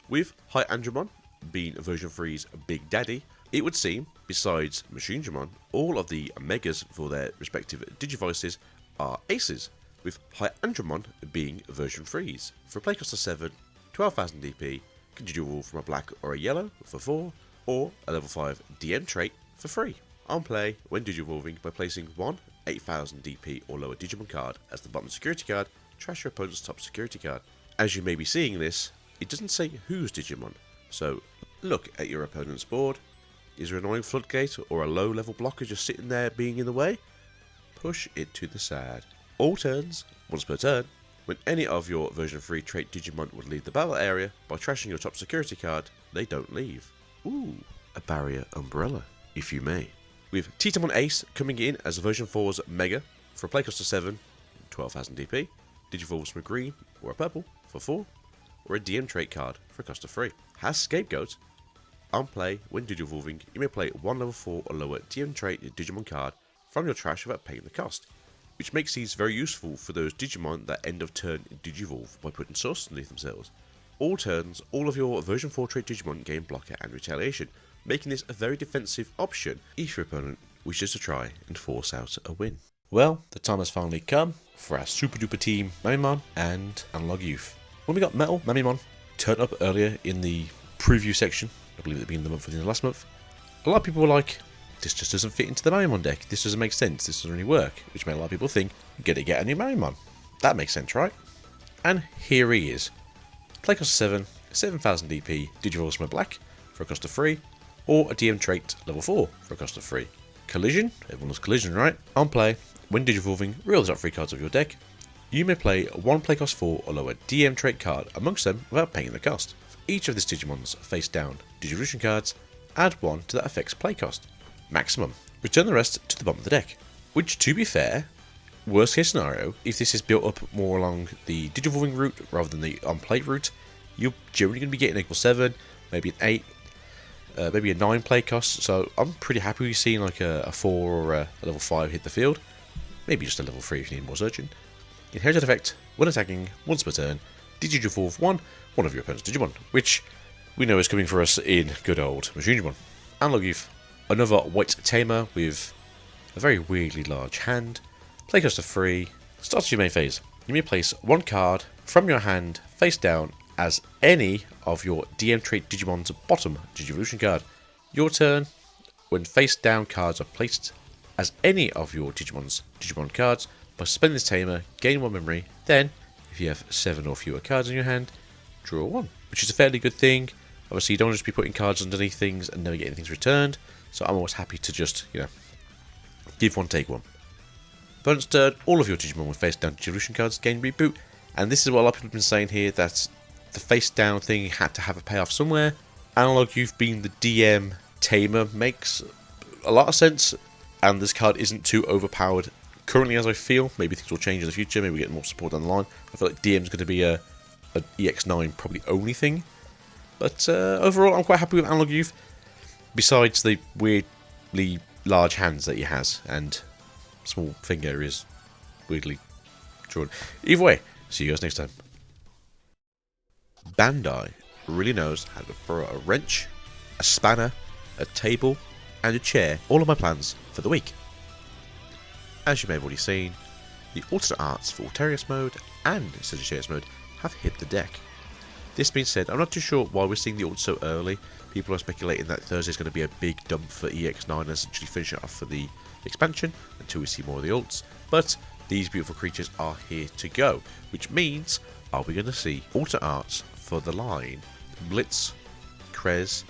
With Hyandramon being version 3's Big Daddy, it would seem, besides Machinedramon, all of the Megas for their respective Digivices are Aces, with Hyandramon being version 3's. For a playcost of 7, 12,000 DP, can Digivolve from a Black or a Yellow for 4, or a level 5 DM trait for 3. On play, when Digivolving, by placing 1 8000 DP or lower Digimon card as the bottom security card, trash your opponent's top security card. As you may be seeing this, it doesn't say whose Digimon, so look at your opponent's board. Is there an annoying floodgate or a low level blocker just sitting there being in the way? Push it to the side. All turns, once per turn, when any of your version 3 trait Digimon would leave the battle area, by trashing your top security card, they don't leave. Ooh, a barrier umbrella, if you may. With Titamon Ace coming in as version 4's Mega for a playcost of 7, 12,000 DP, Digivolves from a green or a purple for 4, or a DM trait card for a cost of 3. Has Scapegoat. On play, when Digivolving, you may play 1 level 4 or lower DM trait Digimon card from your trash without paying the cost, which makes these very useful for those Digimon that end of turn Digivolve by putting source underneath themselves. All turns, all of your version 4 trait Digimon gain blocker and retaliation, making this a very defensive option if your opponent wishes to try and force out a win. Well, the time has finally come for our super duper team Mamimon and Analog Youth. When we got Metal Mamimon turned up earlier in the preview section, I believe at the beginning of the month or the end of last month, a lot of people were like, this just doesn't fit into the Mamimon deck, this doesn't make sense, this doesn't really work, which made a lot of people think, get a new Mamimon. That makes sense, right? And here he is. Play cost 7, 7000 DP, Digivolves from a Black for a cost of 3, or a DM trait level 4 for a cost of 3. Collision, everyone loves Collision, right? On play, when Digivolving, reel the top 3 cards of your deck. You may play 1 play cost 4 or lower DM trait card amongst them without paying the cost. For each of this Digimon's face down Digivolution cards, add 1 to that effect's play cost. Maximum. Return the rest to the bottom of the deck. Which, to be fair, worst case scenario, if this is built up more along the Digivolving route rather than the on-play route, you're generally going to be getting equal 7, maybe an 8, maybe a 9 play cost. So I'm pretty happy with seeing like a 4 or a level 5 hit the field. Maybe just a level 3 if you need more searching. Inherited effect, when attacking, once per turn, Digivolve 1 of your opponent's Digimon, which we know is coming for us in good old Machinedramon. Analog Youth, another white tamer with a very weirdly large hand. Play cost of 3. Starts your main phase. You may place 1 card from your hand face down as any of your DM trait Digimon's bottom Digivolution card. Your turn. When face down cards are placed as any of your Digimon cards by spending this tamer, gain 1 memory, then, if you have 7 or fewer cards in your hand, draw 1, which is a fairly good thing. Obviously, you don't just be putting cards underneath things and never getting things returned, so I'm always happy to just, give 1, take 1. Opponent's turn, all of your Digimon with face down Digivolution cards gain reboot, and this is what a lot of people have been saying here, that the face down thing had to have a payoff somewhere. Analog Youth being the DM tamer makes a lot of sense, and this card isn't too overpowered currently as I feel. Maybe things will change in the future, maybe we get more support down the line. I feel like DM's going to be an EX9 probably only thing. But overall, I'm quite happy with Analog Youth, besides the weirdly large hands that he has, and small finger is weirdly drawn. Either way, see you guys next time. Bandai really knows how to throw a wrench, a spanner, a table, and a chair, all of my plans for the week. As you may have already seen, the alternate arts for Altarius mode and Sagittarius mode have hit the deck. This being said, I'm not too sure why we're seeing the alt so early. People are speculating that Thursday is going to be a big dump for EX9 and essentially finish it off for the expansion until we see more of the alts. But these beautiful creatures are here to go, which means, are we going to see alternate arts for the line Blitz, Krez,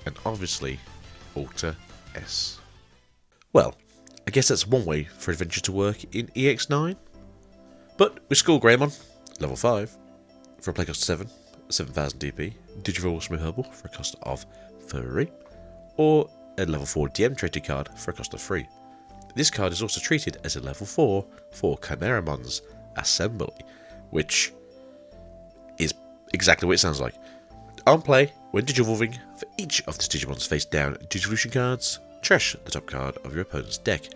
and obviously Alter S? Well, I guess that's one way for adventure to work in EX9. But with Skull Greymon, level 5, for a play cost 7, 7000 DP, Digivolve Smooth Herbal for a cost of 3, or a level 4 DM traded card for a cost of 3. This card is also treated as a level 4 for Chimeramon's Assembly, which is exactly what it sounds like. On play, when Digivolving, for each of the Digimon's face down Digivolution cards, trash the top card of your opponent's deck.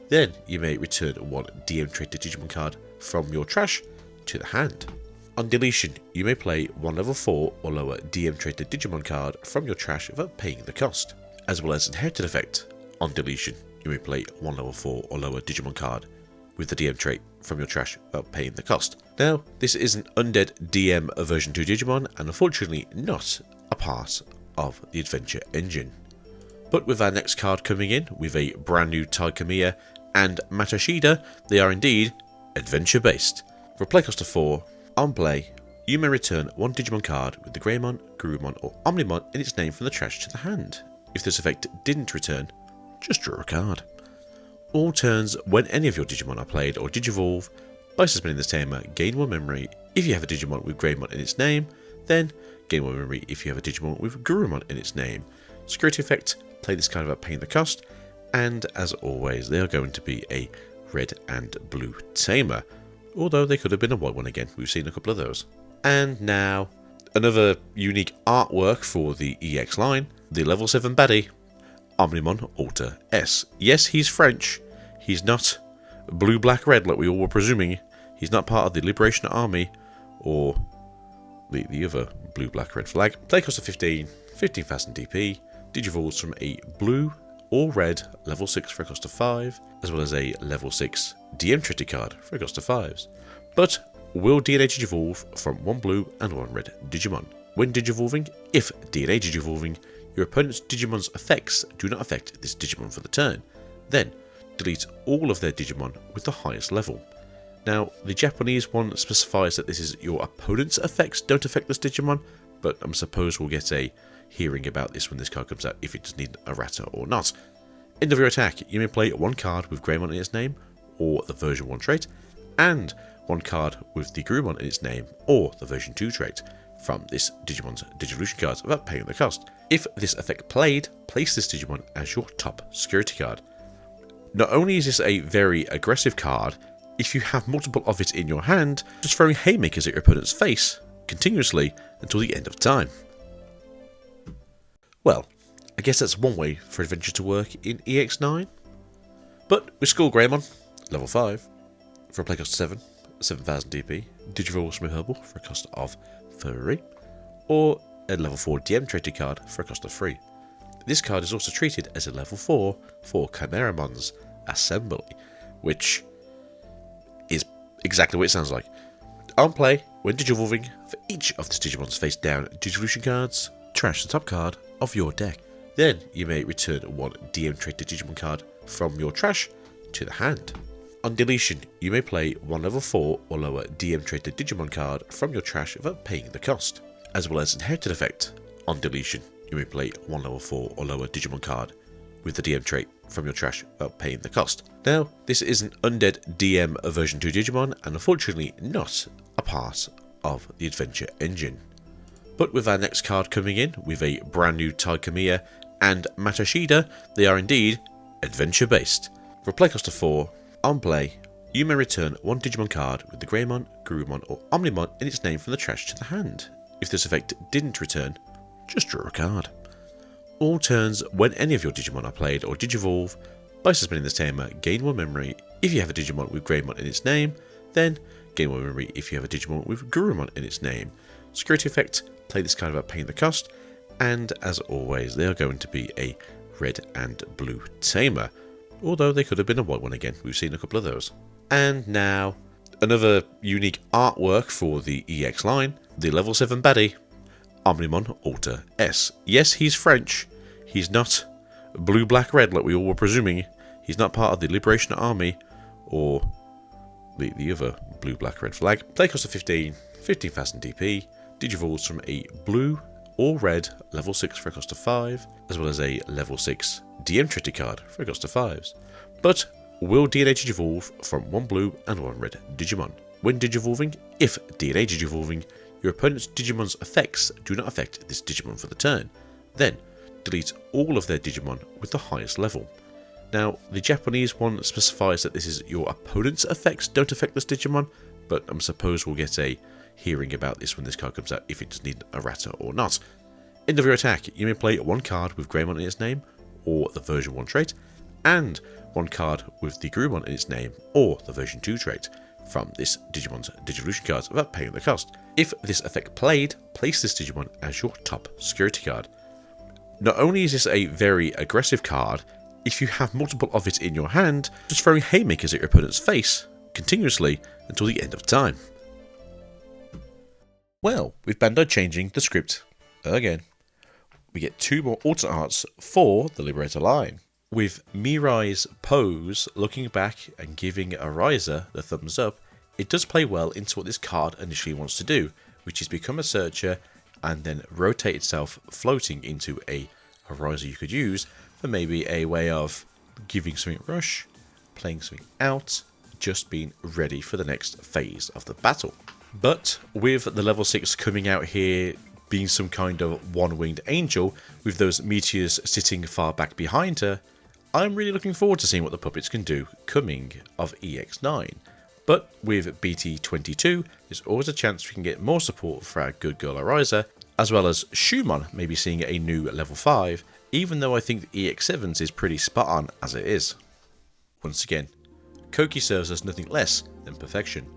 Then you may return 1 DM traded Digimon card from your trash to the hand. On deletion, you may play 1 level 4 or lower DM traded Digimon card from your trash without paying the cost. As well as inherited effect, on deletion, you may play 1 level 4 or lower Digimon card with the DM trait from your trash without paying the cost. Now, this is an undead DM version 2 Digimon, and unfortunately not a part of the adventure engine. But with our next card coming in, with a brand new Taikamiya and Matashida, they are indeed adventure based. For a play cost of 4, on play, you may return 1 Digimon card with the Greymon, Gurumon, or Omnimon in its name from the trash to the hand. If this effect didn't return, just draw a card. All turns when any of your Digimon are played or Digivolve, by suspending this tamer, gain 1 memory if you have a Digimon with Greymon in its name, then gain 1 memory if you have a Digimon with Gurumon in its name. Security effect, play this card without paying the cost, and as always, they are going to be a red and blue tamer, although they could have been a white one again. We've seen a couple of those. And now, another unique artwork for the EX line, the level 7 baddie, Omnimon Alter S. Yes, he's French. He's not blue, black, red like we all were presuming. He's not part of the Liberation Army or the other blue, black, red flag. Play cost of 15, 15,000 DP, Digivolves from a blue or red level 6 for a cost of 5, as well as a level 6 DM traded card for a cost of 5s. But will DNA Digivolve from 1 blue and 1 red Digimon. When Digivolving, if DNA Digivolving, your opponent's Digimon's effects do not affect this Digimon for the turn, then delete all of their Digimon with the highest level. Now, the Japanese one specifies that this is your opponent's effects don't affect this Digimon, but I suppose we'll get a hearing about this when this card comes out, if it does need errata or not. End of your attack, you may play 1 card with Greymon in its name, or the version 1 trait, and 1 card with the Gurumon in its name, or the version 2 trait, from this Digimon's Digivolution cards without paying the cost. If this effect played, place this Digimon as your top security card. Not only is this a very aggressive card, if you have multiple of it in your hand, just throwing haymakers at your opponent's face continuously until the end of time. Well, I guess that's one way for adventure to work in EX9. But with Skull Greymon, level 5, for a play cost 7, 7000 DP, Digivolve Smooth Herbal for a cost of 3, or a level 4 DM traded card for a cost of 3. This card is also treated as a level 4 for Chimeramon's Assembly, which is exactly what it sounds like. On play, when Digivolving, for each of the Digimon's face down Digivolution cards, trash the top card of your deck. Then you may return 1 DM traded Digimon card from your trash to the hand. On deletion, you may play one level 4 or lower DM traded Digimon card from your trash without paying the cost. As well as inherited effect, on deletion, you may play one level 4 or lower Digimon card with the DM trait from your trash without paying the cost. Now, this is an undead DM version 2 Digimon and unfortunately not a part of the adventure engine. But with our next card coming in with a brand new Taikamiya and Matashida, they are indeed adventure based. For a play cost of 4, on play, you may return one Digimon card with the Greymon, Gurumon or Omnimon in its name from the trash to the hand. If this effect didn't return, just draw a card. All turns when any of your Digimon are played or Digivolve, by suspending this Tamer, gain 1 memory if you have a Digimon with Greymon in its name, then gain 1 memory if you have a Digimon with Gurumon in its name. Security effect, play this card without paying the cost, and as always they are going to be a red and blue Tamer, although they could have been a white one again, we've seen a couple of those. And now, another unique artwork for the EX line, the level 7 baddie, Omnimon Alter S. Yes, he's French. He's not blue, black, red like we all were presuming. He's not part of the Liberation Army or the other blue, black, red flag. Play cost of 15,000 DP. Digivolves from a blue or red level 6 for a cost of 5, as well as a level 6 DM Trinity card for a cost of 5s. But will DNA Digivolve from 1 blue and 1 red Digimon. When Digivolving, if DNA Digivolving, your opponent's Digimon's effects do not affect this Digimon for the turn. Then, delete all of their Digimon with the highest level. Now, the Japanese one specifies that this is your opponent's effects don't affect this Digimon, but I suppose we'll get a hearing about this when this card comes out, if it does need errata or not. End of your attack, you may play 1 card with Greymon in its name, or the version 1 trait, and 1 card with the Gurumon in its name, or the version 2 trait, from this Digimon's Digivolution cards without paying the cost. If this effect played, place this Digimon as your top security card. Not only is this a very aggressive card, if you have multiple of it in your hand, just throwing haymakers at your opponent's face continuously until the end of time. Well, with Bandai changing the script again, we get 2 more alternate arts for the Liberator line. With Mirai's pose looking back and giving Ariza the thumbs up, it does play well into what this card initially wants to do, which is become a searcher and then rotate itself floating into a Ariza you could use for maybe a way of giving something rush, playing something out, just being ready for the next phase of the battle. But with the level 6 coming out here being some kind of one-winged angel with those meteors sitting far back behind her, I'm really looking forward to seeing what the puppets can do coming of EX9. But with BT22, there's always a chance we can get more support for our good girl Ariza, as well as Shumon maybe seeing a new level 5, even though I think the EX7's is pretty spot on as it is. Once again, Koki serves as nothing less than perfection,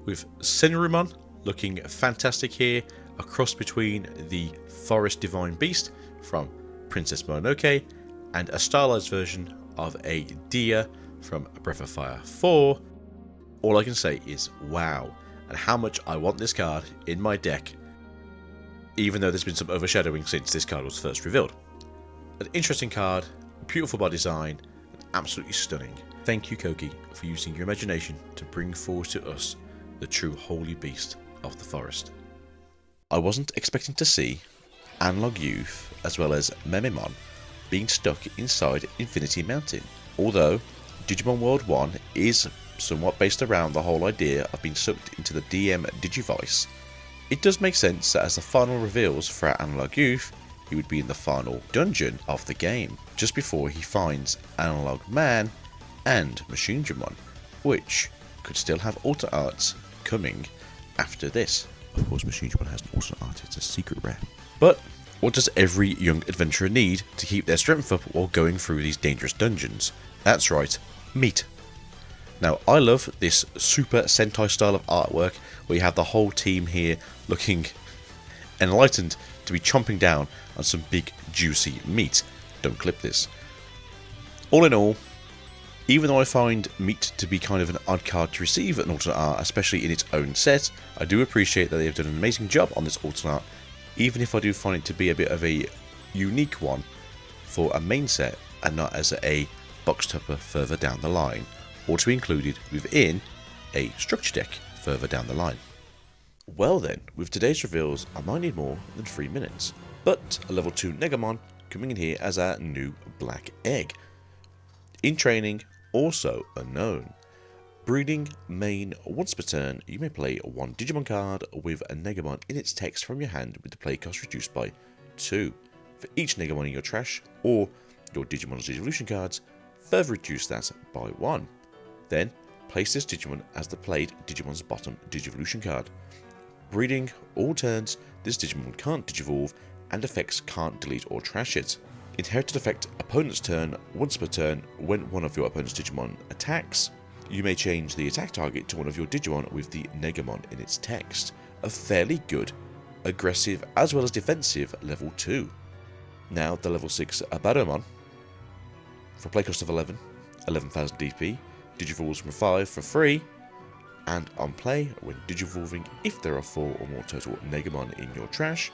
with Senrumon looking fantastic here, a cross between the Forest Divine Beast from Princess Mononoke and a stylized version of a Dia from Breath of Fire 4. All I can say is wow, and how much I want this card in my deck, even though there's been some overshadowing since this card was first revealed. An interesting card, beautiful by design, and absolutely stunning. Thank you, Koki, for using your imagination to bring forward to us the true holy beast of the forest. I wasn't expecting to see Analog Youth as well as Mememon being stuck inside Infinity Mountain. Although Digimon World 1 is somewhat based around the whole idea of being sucked into the DM Digivice, it does make sense that as the final reveals for our Analog Youth, he would be in the final dungeon of the game, just before he finds Analog Man and Machine Dramon, which could still have alter arts coming after this. Of course, Machine Dramon has an alternate art, it's a secret rare. But what does every young adventurer need to keep their strength up while going through these dangerous dungeons? That's right, meat. Now, I love this Super Sentai style of artwork where you have the whole team here looking enlightened to be chomping down on some big juicy meat. Don't clip this. All in all, even though I find meat to be kind of an odd card to receive an alternate art, especially in its own set, I do appreciate that they have done an amazing job on this alternate art, even if I do find it to be a bit of a unique one for a main set and not as a box topper further down the line, or to be included within a structure deck further down the line. Well then, with today's reveals, I might need more than 3 minutes. But a level 2 Negamon coming in here as our new black egg. In training, also unknown. Breeding main, once per turn, you may play one Digimon card with a Negamon in its text from your hand with the play cost reduced by 2. For each Negamon in your trash or your Digimon's Digivolution cards, further reduce that by 1. Then, place this Digimon as the played Digimon's bottom Digivolution card. Breeding all turns, this Digimon can't Digivolve, and effects can't delete or trash it. Inherited effect opponent's turn, once per turn, when one of your opponent's Digimon attacks, you may change the attack target to one of your Digimon with the Negamon in its text. A fairly good, aggressive as well as defensive level 2. Now the level 6 Abadomon, for a play cost of 11,000 DP, Digivolves from 5 for free, and on play, when Digivolving, if there are 4 or more total Negamon in your trash,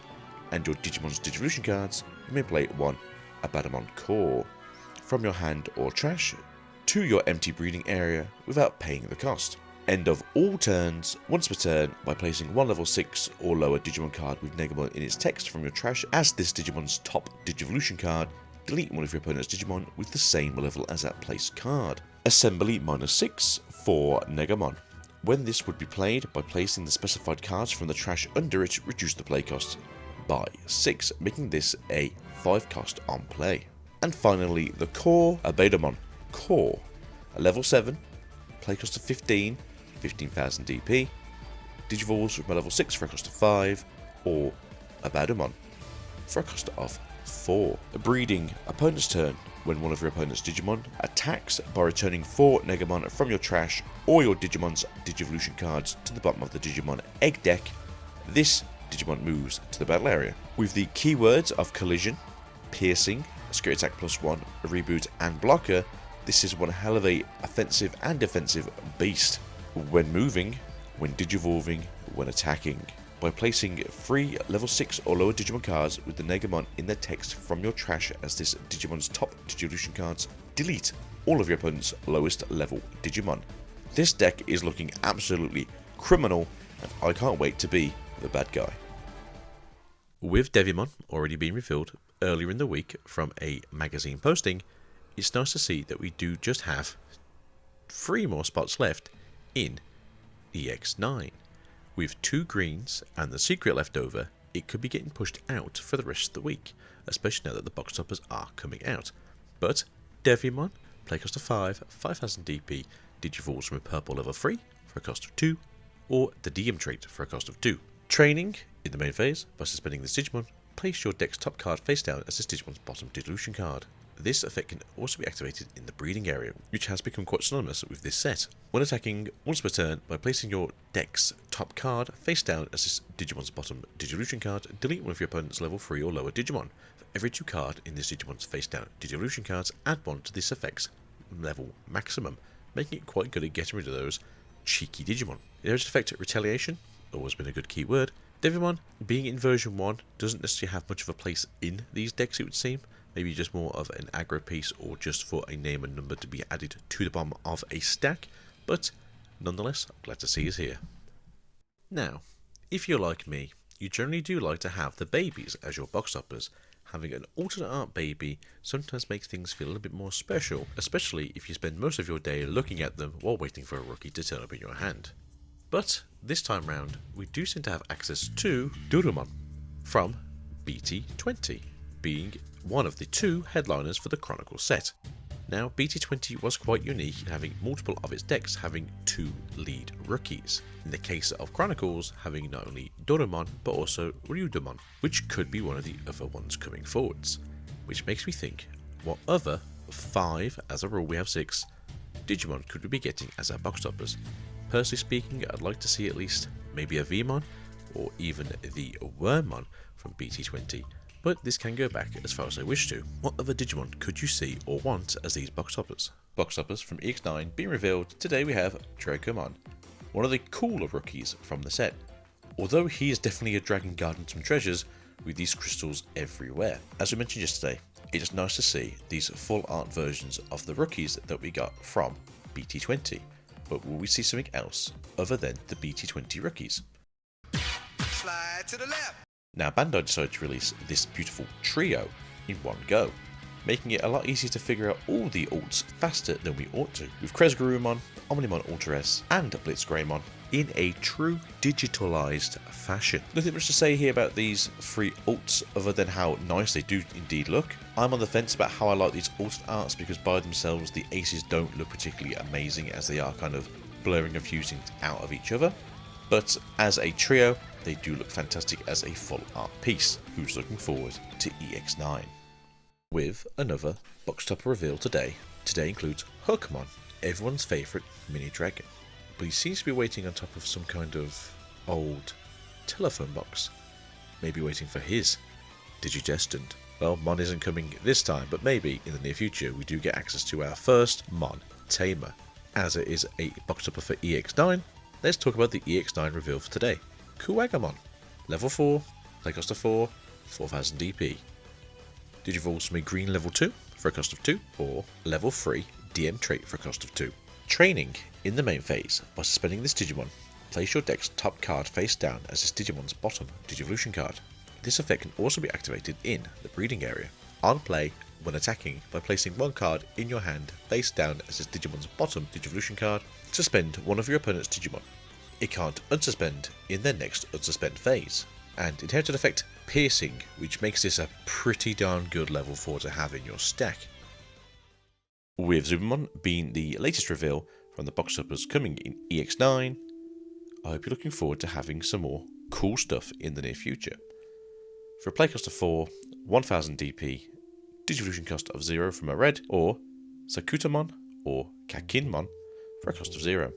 and your Digimon's Digivolution cards, you may play one Abadomon Core from your hand or trash to your empty breeding area without paying the cost. End of all turns, once per turn, by placing one level 6 or lower Digimon card with Negamon in its text from your trash as this Digimon's top Digivolution card, delete one of your opponent's Digimon with the same level as that placed card. Assembly -6 for Negamon. When this would be played, by placing the specified cards from the trash under it, reduce the play cost by 6, making this a 5 cost on play. And finally, the Core Abadomon Core, a level 7, play cost of 15,000 DP, Digivolves from a level 6 for a cost of 5, or Abadomon for a cost of 4. Breeding opponent's turn, when one of your opponent's Digimon attacks by returning 4 Negamon from your trash or your Digimon's Digivolution cards to the bottom of the Digimon egg deck, this Digimon moves to the battle area. With the keywords of Collision, Piercing, Secret Attack +1, Reboot, and Blocker, this is one hell of a offensive and defensive beast. When moving, when Digivolving, when attacking. By placing 3 level 6 or lower Digimon cards with the Negamon in their text from your trash as this Digimon's top Digivolution cards, delete all of your opponent's lowest level Digimon. This deck is looking absolutely criminal, and I can't wait to be the bad guy. With Devimon already being revealed earlier in the week from a magazine posting, it's nice to see that we do just have 3 more spots left in EX9. With 2 greens and the secret left over, it could be getting pushed out for the rest of the week, especially now that the box toppers are coming out. But Devimon, play cost of 5,000 DP, Digivolves from a purple level 3 for a cost of 2, or the DM trait for a cost of 2. Training, in the main phase, by suspending this Digimon, place your deck's top card face down as this Digimon's bottom Digivolution card. This effect can also be activated in the breeding area, which has become quite synonymous with this set. When attacking once per turn, by placing your deck's top card face down as this Digimon's bottom Digivolution card, delete one of your opponent's level 3 or lower Digimon. For every 2 card in this Digimon's face down Digivolution cards, add 1 to this effect's level maximum, making it quite good at getting rid of those cheeky Digimon. There's effect Retaliation, always been a good keyword. Devimon, being in version 1, doesn't necessarily have much of a place in these decks, it would seem. Maybe just more of an aggro piece, or just for a name and number to be added to the bottom of a stack, but nonetheless, I'm glad to see us here. Now, if you're like me, you generally do like to have the babies as your box toppers. Having an alternate art baby sometimes makes things feel a little bit more special, especially if you spend most of your day looking at them while waiting for a rookie to turn up in your hand. But this time round, we do seem to have access to Durumon from BT20, being one of the 2 headliners for the Chronicle set. Now, BT20 was quite unique in having multiple of its decks having 2 lead rookies. In the case of Chronicles, having not only Doremon but also Ryudamon, which could be one of the other ones coming forwards. Which makes me think, what other 5, as a rule we have 6, Digimon could we be getting as our box toppers? Personally speaking, I'd like to see at least maybe a Vmon, or even the Wormmon from BT20, but this can go back as far as I wish to. What other Digimon could you see or want as these box toppers? Box toppers from EX9 being revealed. Today we have Dracomon, one of the cooler rookies from the set. Although he is definitely a dragon guarding some treasures with these crystals everywhere. As we mentioned yesterday, It's nice to see these full art versions of the rookies that we got from BT20, but will we see something else other than the BT20 rookies? Slide to the left. Now Bandai decided to release this beautiful trio in one go, making it a lot easier to figure out all the alts faster than we ought to, with Kresgarurumon, Omnimon Ultra S and Blitzgreymon in a true digitalized fashion. Nothing much to say here about these three alts other than how nice they do indeed look. I'm on the fence about how I like these alt arts because by themselves the aces don't look particularly amazing as they are kind of blurring and fusing out of each other, but as a trio they do look fantastic as a full art piece. Who's looking forward to EX9? With another box topper reveal today includes Hookmon, everyone's favourite mini dragon, but he seems to be waiting on top of some kind of old telephone box, maybe waiting for his Digidestined. Well, Mon isn't coming this time, but maybe in the near future we do get access to our first Mon Tamer. As it is a box topper for EX9, let's talk about the EX9 reveal for today. Kuwagamon, level 4, playcost of 4, 4000 DP. Digivolves from a green level 2 for a cost of 2, or level 3 DM trait for a cost of 2. Training in the main phase. By suspending this Digimon, place your deck's top card face down as this Digimon's bottom Digivolution card. This effect can also be activated in the breeding area. On play, when attacking, by placing one card in your hand face down as this Digimon's bottom Digivolution card, suspend one of your opponent's Digimon. It can't unsuspend in their next unsuspend phase. And inherited effect Piercing, which makes this a pretty darn good level 4 to have in your stack. With Zubamon being the latest reveal from the box toppers coming in EX9, I hope you're looking forward to having some more cool stuff in the near future. For a playcost of 4, 1000 DP, Digivolution cost of 0 from a red, or Sakutamon or Kakinmon for a cost of 0.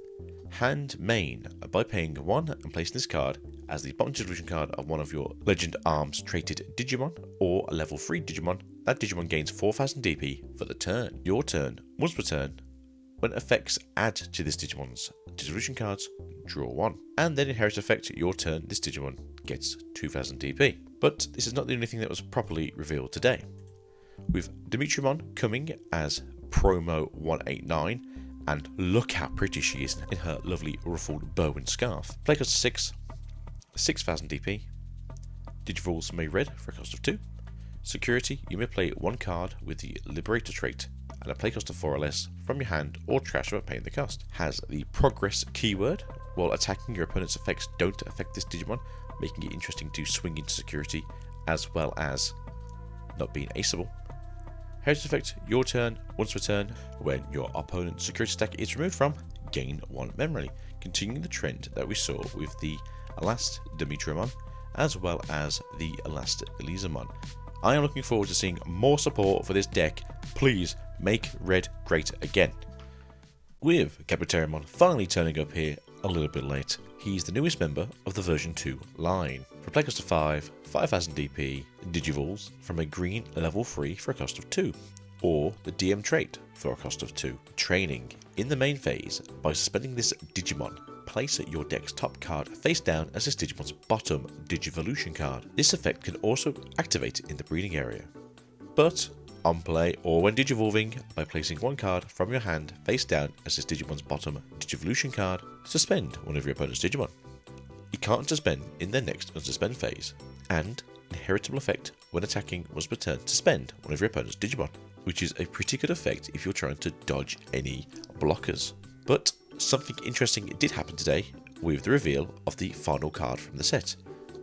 Hand main by paying 1 and placing this card as the bottom Digivolution card of one of your Legend Arms traded Digimon or a level 3 Digimon. That Digimon gains 4000 DP for the turn. Your turn, once per turn, when effects add to this Digimon's Digivolution cards, draw 1. And then inherit effect, your turn, this Digimon gets 2000 DP. But this is not the only thing that was properly revealed today. With Dimitrimon coming as Promo 189, and look how pretty she is in her lovely ruffled bow and scarf. Playcost of 6, 6000 DP. Digivolves from a red for a cost of 2. Security, you may play one card with the Liberator trait, and a playcost of 4 or less from your hand or trash without paying the cost. Has the Progress keyword, while attacking your opponent's effects don't affect this Digimon, making it interesting to swing into security as well as not being aceable. Heritage effect, your turn, once per turn, when your opponent's security stack is removed from, gain 1 memory, continuing the trend that we saw with the last Dimitrimon as well as the last Elizamon. I am looking forward to seeing more support for this deck. Please make red great again. With Kabuterimon finally turning up here a little bit late, he's the newest member of the version 2 line. For a playcost of 5, 5000 DP, Digivolves from a green level 3 for a cost of 2, or the DM trait for a cost of 2. Training in the main phase, by suspending this Digimon, place your deck's top card face down as this Digimon's bottom Digivolution card. This effect can also activate in the breeding area. But on play or when Digivolving, by placing one card from your hand face down as this Digimon's bottom Digivolution card, suspend one of your opponent's Digimon. It can't suspend in their next unsuspend phase, and inheritable effect when attacking was per turn, suspend one of your opponent's Digimon, which is a pretty good effect if you're trying to dodge any blockers. But something interesting did happen today with the reveal of the final card from the set,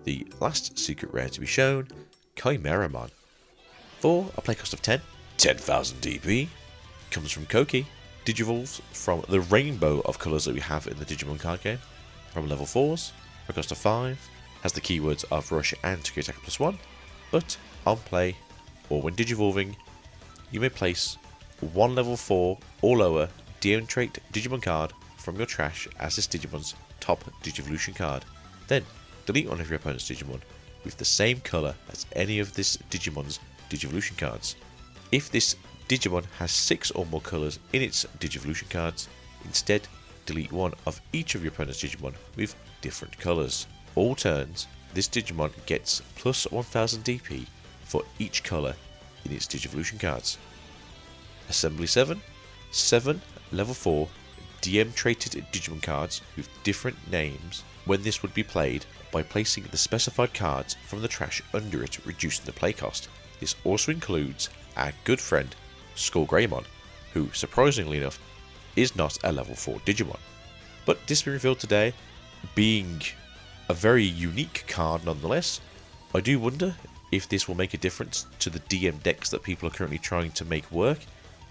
the last secret rare to be shown, Chimeramon. For a playcost of 10, 10,000 DP, comes from Koki, Digivolves from the rainbow of colours that we have in the Digimon card game, from level 4s, for a cost of 5, has the keywords of Rush and Security Attack +1, but on play, or when Digivolving, you may place one level 4 or lower DM trait Digimon card from your trash as this Digimon's top Digivolution card. Then delete one of your opponent's Digimon with the same colour as any of this Digimon's Digivolution cards. If this Digimon has 6 or more colours in its Digivolution cards, instead delete one of each of your opponent's Digimon with different colours. All turns, this Digimon gets plus 1000 DP for each colour in its Digivolution cards. Assembly 7, 7 level 4 DM-traded Digimon cards with different names when this would be played by placing the specified cards from the trash under it, reducing the play cost. This also includes our good friend Skull Greymon, who, surprisingly enough, is not a level 4 Digimon. But this being revealed today, being a very unique card nonetheless, I do wonder if this will make a difference to the DM decks that people are currently trying to make work,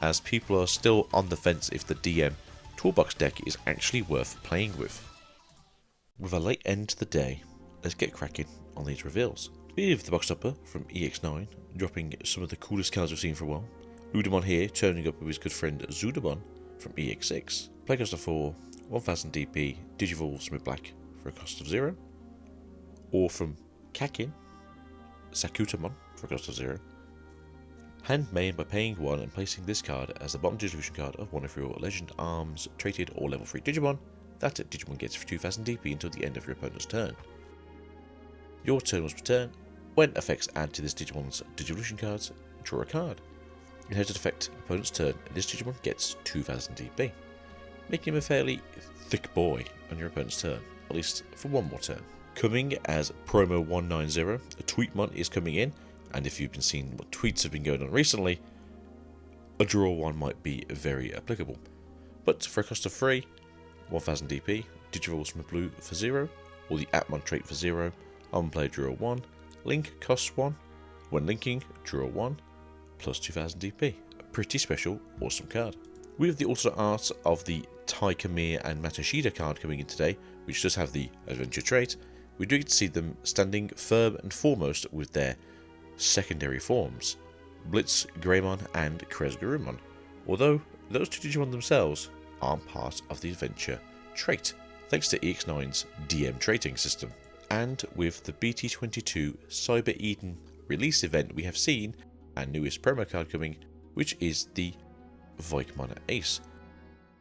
as people are still on the fence if the DM Toolbox deck is actually worth playing with. With a late end to the day, let's get cracking on these reveals. With the box topper from EX9 dropping some of the coolest cards we've seen for a while. Udamon here turning up with his good friend Zudamon from EX6. Play cost of 4, 1000 DP, Digivolve Smith Black for a cost of 0. Or from Kakin, Sakutamon for a cost of 0. Handmade by paying 1 and placing this card as the bottom distribution card of one of your Legend Arms traded or level 3 Digimon. That Digimon gets for 2000 DP until the end of your opponent's turn. Your turn was return. When effects add to this Digimon's Digivolution cards, draw a card. Inherited effect, opponent's turn, and this Digimon gets 2000 DP, making him a fairly thick boy on your opponent's turn, at least for one more turn. Coming as Promo 190, a Tweetmon is coming in, and if you've been seeing what tweets have been going on recently, a draw one might be very applicable. But for a cost of 3, 1000 DP, Digivolve Smith Blue for 0, or the Atmon trait for 0, unplay draw 1, link costs 1, when linking draw 1, plus 2000 DP. A pretty special, awesome card. With the alternate art of the Tai Kamir and Matashida card coming in today, which does have the adventure trait, we do get to see them standing firm and foremost with their secondary forms, Blitz, Greymon and Kresgarumon, although those two Digimon themselves aren't part of the adventure trait, thanks to EX9's DM trading system. And with the BT22 Cyber Eden release event, we have seen our newest promo card coming, which is the Vikemon Ace,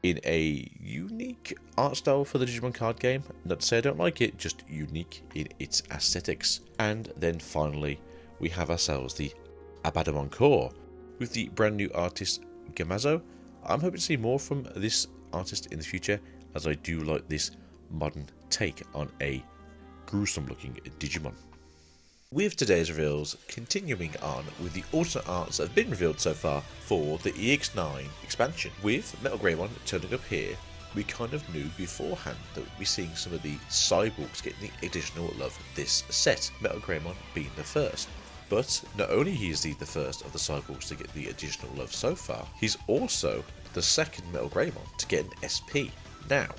in a unique art style for the Digimon card game. Not to say I don't like it, just unique in its aesthetics. And then finally, we have ourselves the Abadamon Core with the brand new artist Gamazo. I'm hoping to see more from this artist in the future, as I do like this modern take on a gruesome looking Digimon. With today's reveals, continuing on with the alternate arts that have been revealed so far for the EX9 expansion. With Metal Greymon turning up here, we kind of knew beforehand that we'd be seeing some of the cyborgs getting the additional love this set, Metal Greymon being the first. But not only is he the first of the cyborgs to get the additional love so far, he's also the second Metal Greymon to get an SP. Now,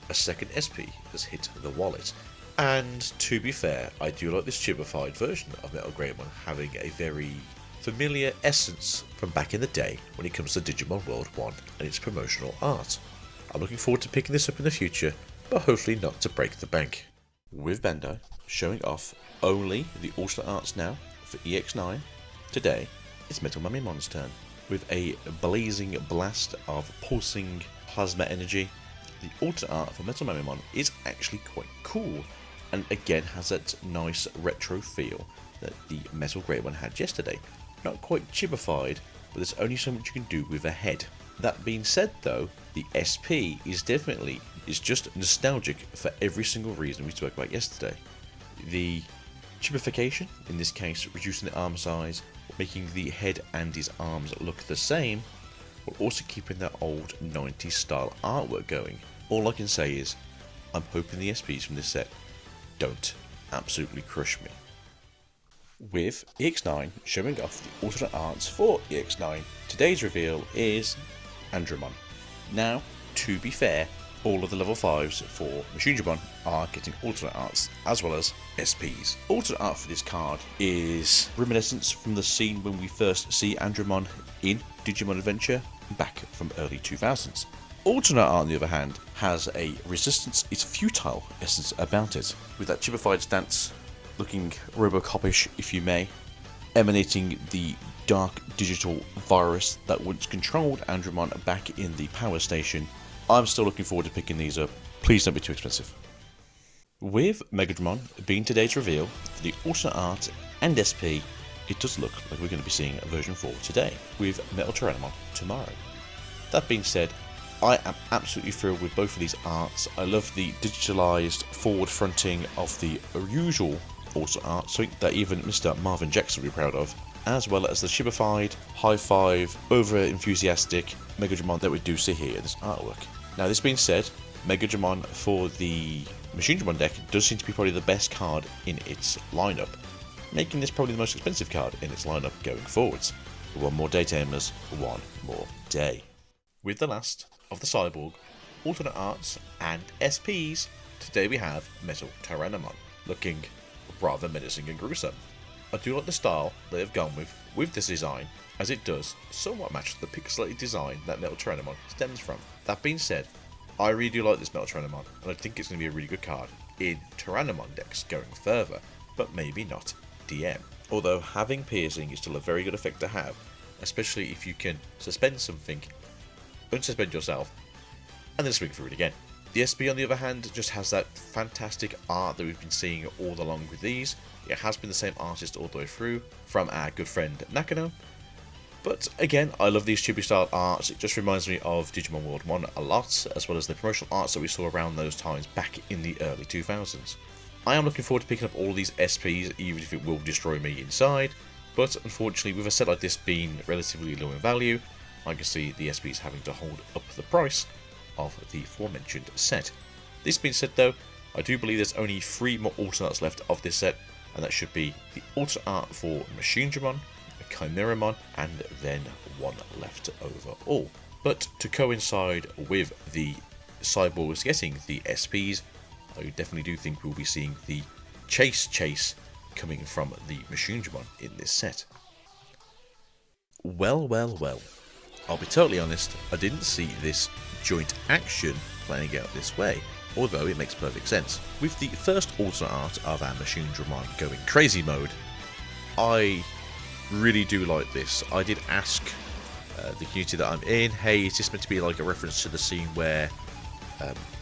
a second SP has hit the wallet. And to be fair, I do like this chibified version of Metal Greymon having a very familiar essence from back in the day when it comes to Digimon World 1 and its promotional art. I'm looking forward to picking this up in the future, but hopefully not to break the bank. With Bandai showing off only the alternate arts now for EX9, today it's Metal Mamimon's turn. With a blazing blast of pulsing plasma energy, the alternate art for Metal Mamimon is actually quite cool, and again has that nice retro feel that the Metal Greymon had yesterday. Not quite chibified, but there's only so much you can do with a head. That being said though, the SP is just nostalgic for every single reason we spoke about yesterday. The chibification, in this case reducing the arm size, making the head and his arms look the same, while also keeping that old 90s style artwork going. All I can say is, I'm hoping the SPs from this set don't absolutely crush me. With EX9 showing off the alternate arts for EX9, today's reveal is Andromon. Now, to be fair, all of the level 5s for Machinedramon are getting alternate arts as well as SPs. Alternate art for this card is reminiscence from the scene when we first see Andromon in Digimon Adventure back from early 2000s. Alternate art, on the other hand, has a resistance is futile essence about it, with that chibified stance looking Robocop-ish, if you may, emanating the dark digital virus that once controlled Andromon back in the power station. I'm still looking forward to picking these up. Please don't be too expensive. With Megadramon being today's reveal for the alternate art and SP, it does look like we're going to be seeing version 4 today, with Metal Tyrannomon tomorrow. That being said, I am absolutely thrilled with both of these arts. I love the digitalised forward fronting of the usual also art, something that even Mr. Marvin Jackson will be proud of, as well as the shibified, high-five, over-enthusiastic Megadramon that we do see here in this artwork. Now, this being said, Megadramon for the Machine Dramon deck does seem to be probably the best card in its lineup, making this probably the most expensive card in its lineup going forwards. One more day, Tamers, one more day. With the last of the Cyborg, alternate arts, and SPs, today we have Metal Tyrannomon, looking rather menacing and gruesome. I do like the style they have gone with this design, as it does somewhat match the pixelated design that Metal Tyrannomon stems from. That being said, I really do like this Metal Tyrannomon, and I think it's going to be a really good card in Tyrannomon decks going further, but maybe not DM. Although having piercing is still a very good effect to have, especially if you can suspend something, unsuspend yourself, and then swing through it again. The SP on the other hand just has that fantastic art that we've been seeing all along with these. It has been the same artist all the way through, from our good friend Nakano. But again, I love these chibi style arts. It just reminds me of Digimon World 1 a lot, as well as the promotional arts that we saw around those times back in the early 2000s. I am looking forward to picking up all these SPs, even if it will destroy me inside, but unfortunately with a set like this being relatively low in value, I can see the SPs having to hold up the price of the aforementioned set. This being said though, I do believe there's only 3 more alternates left of this set, and that should be the alternate art for Machine Dramon, Chimeramon, and then one left overall. But to coincide with the Cyborgs getting the SPs, I definitely do think we'll be seeing the chase coming from the Machine Dramon in this set. Well. I'll be totally honest, I didn't see this joint action playing out this way, although it makes perfect sense. With the first alternate art of our Machine Dramon going crazy mode, I really do like this. I did ask the community that I'm in, hey, is this meant to be like a reference to the scene where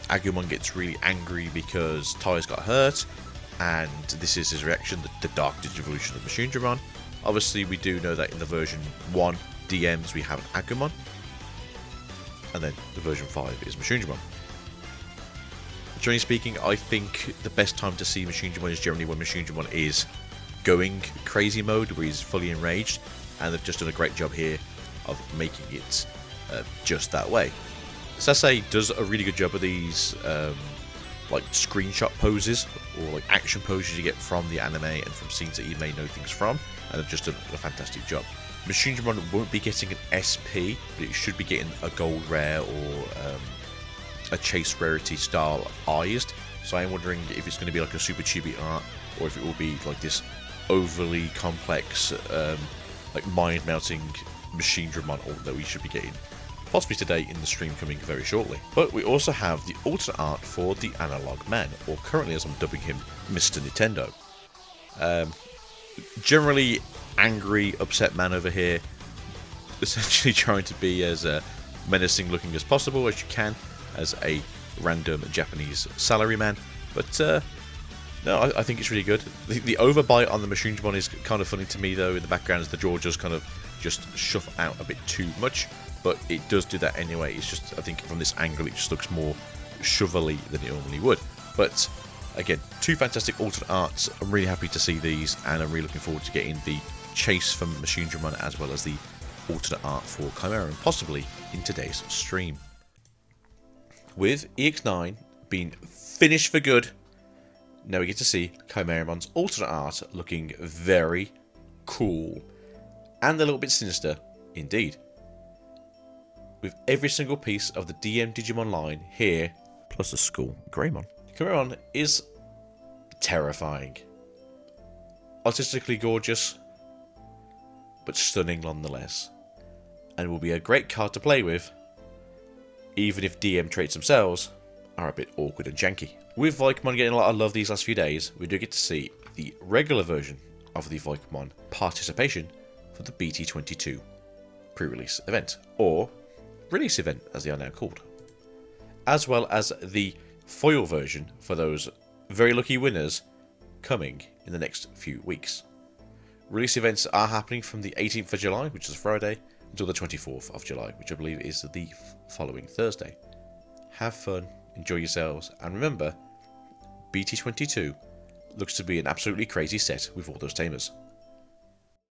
Agumon gets really angry because Tyres got hurt, and this is his reaction, the Dark Digivolution of Machine Dramon. Obviously, we do know that in the version 1 DMs we have an Agumon, and then the version 5 is Machine Dramon. Generally speaking, I think the best time to see Machine Dramon is generally when Machine Dramon is going crazy mode, where he's fully enraged, and they've just done a great job here of making it just that way. Sasei does a really good job of these like screenshot poses, or like action poses you get from the anime and from scenes that you may know things from, and they've just done a fantastic job. Machine Dramon won't be getting an SP, but it should be getting a gold rare or a chase rarity stylized. So I'm wondering if it's going to be like a super chibi art, or if it will be like this overly complex, like mind-melting Machine Dramon that we should be getting possibly today in the stream coming very shortly. But we also have the alternate art for the Analog Man, or currently as I'm dubbing him, Mr. Nintendo. Generally angry, upset man over here, essentially trying to be as menacing looking as possible as you can as a random Japanese salaryman. But no, I think it's really good. The overbite on the Machine Dramon is kind of funny to me though in the background, as the jaw just kind of shove out a bit too much, but it does do that anyway. It's just, I think from this angle it just looks more shovelly than it normally would. But again, 2 fantastic alternate arts. I'm really happy to see these, and I'm really looking forward to getting the chase from Machine Dramon as well as the alternate art for Chimera, and possibly in today's stream. With EX9 being finished for good, now we get to see Chimeramon's alternate art looking very cool and a little bit sinister indeed. With every single piece of the DM Digimon line here, plus a Skull Greymon, Chimeramon is terrifying. Artistically gorgeous, but stunning nonetheless, and will be a great card to play with, even if DM traits themselves are a bit awkward and janky. With Vicomon getting a lot of love these last few days, we do get to see the regular version of the Vicomon participation for the BT22 pre-release event, or release event as they are now called, as well as the foil version for those very lucky winners coming in the next few weeks. Release events are happening from the 18th of July, which is Friday, until the 24th of July, which I believe is the following Thursday. Have fun, enjoy yourselves, and remember, BT22 looks to be an absolutely crazy set with all those Tamers.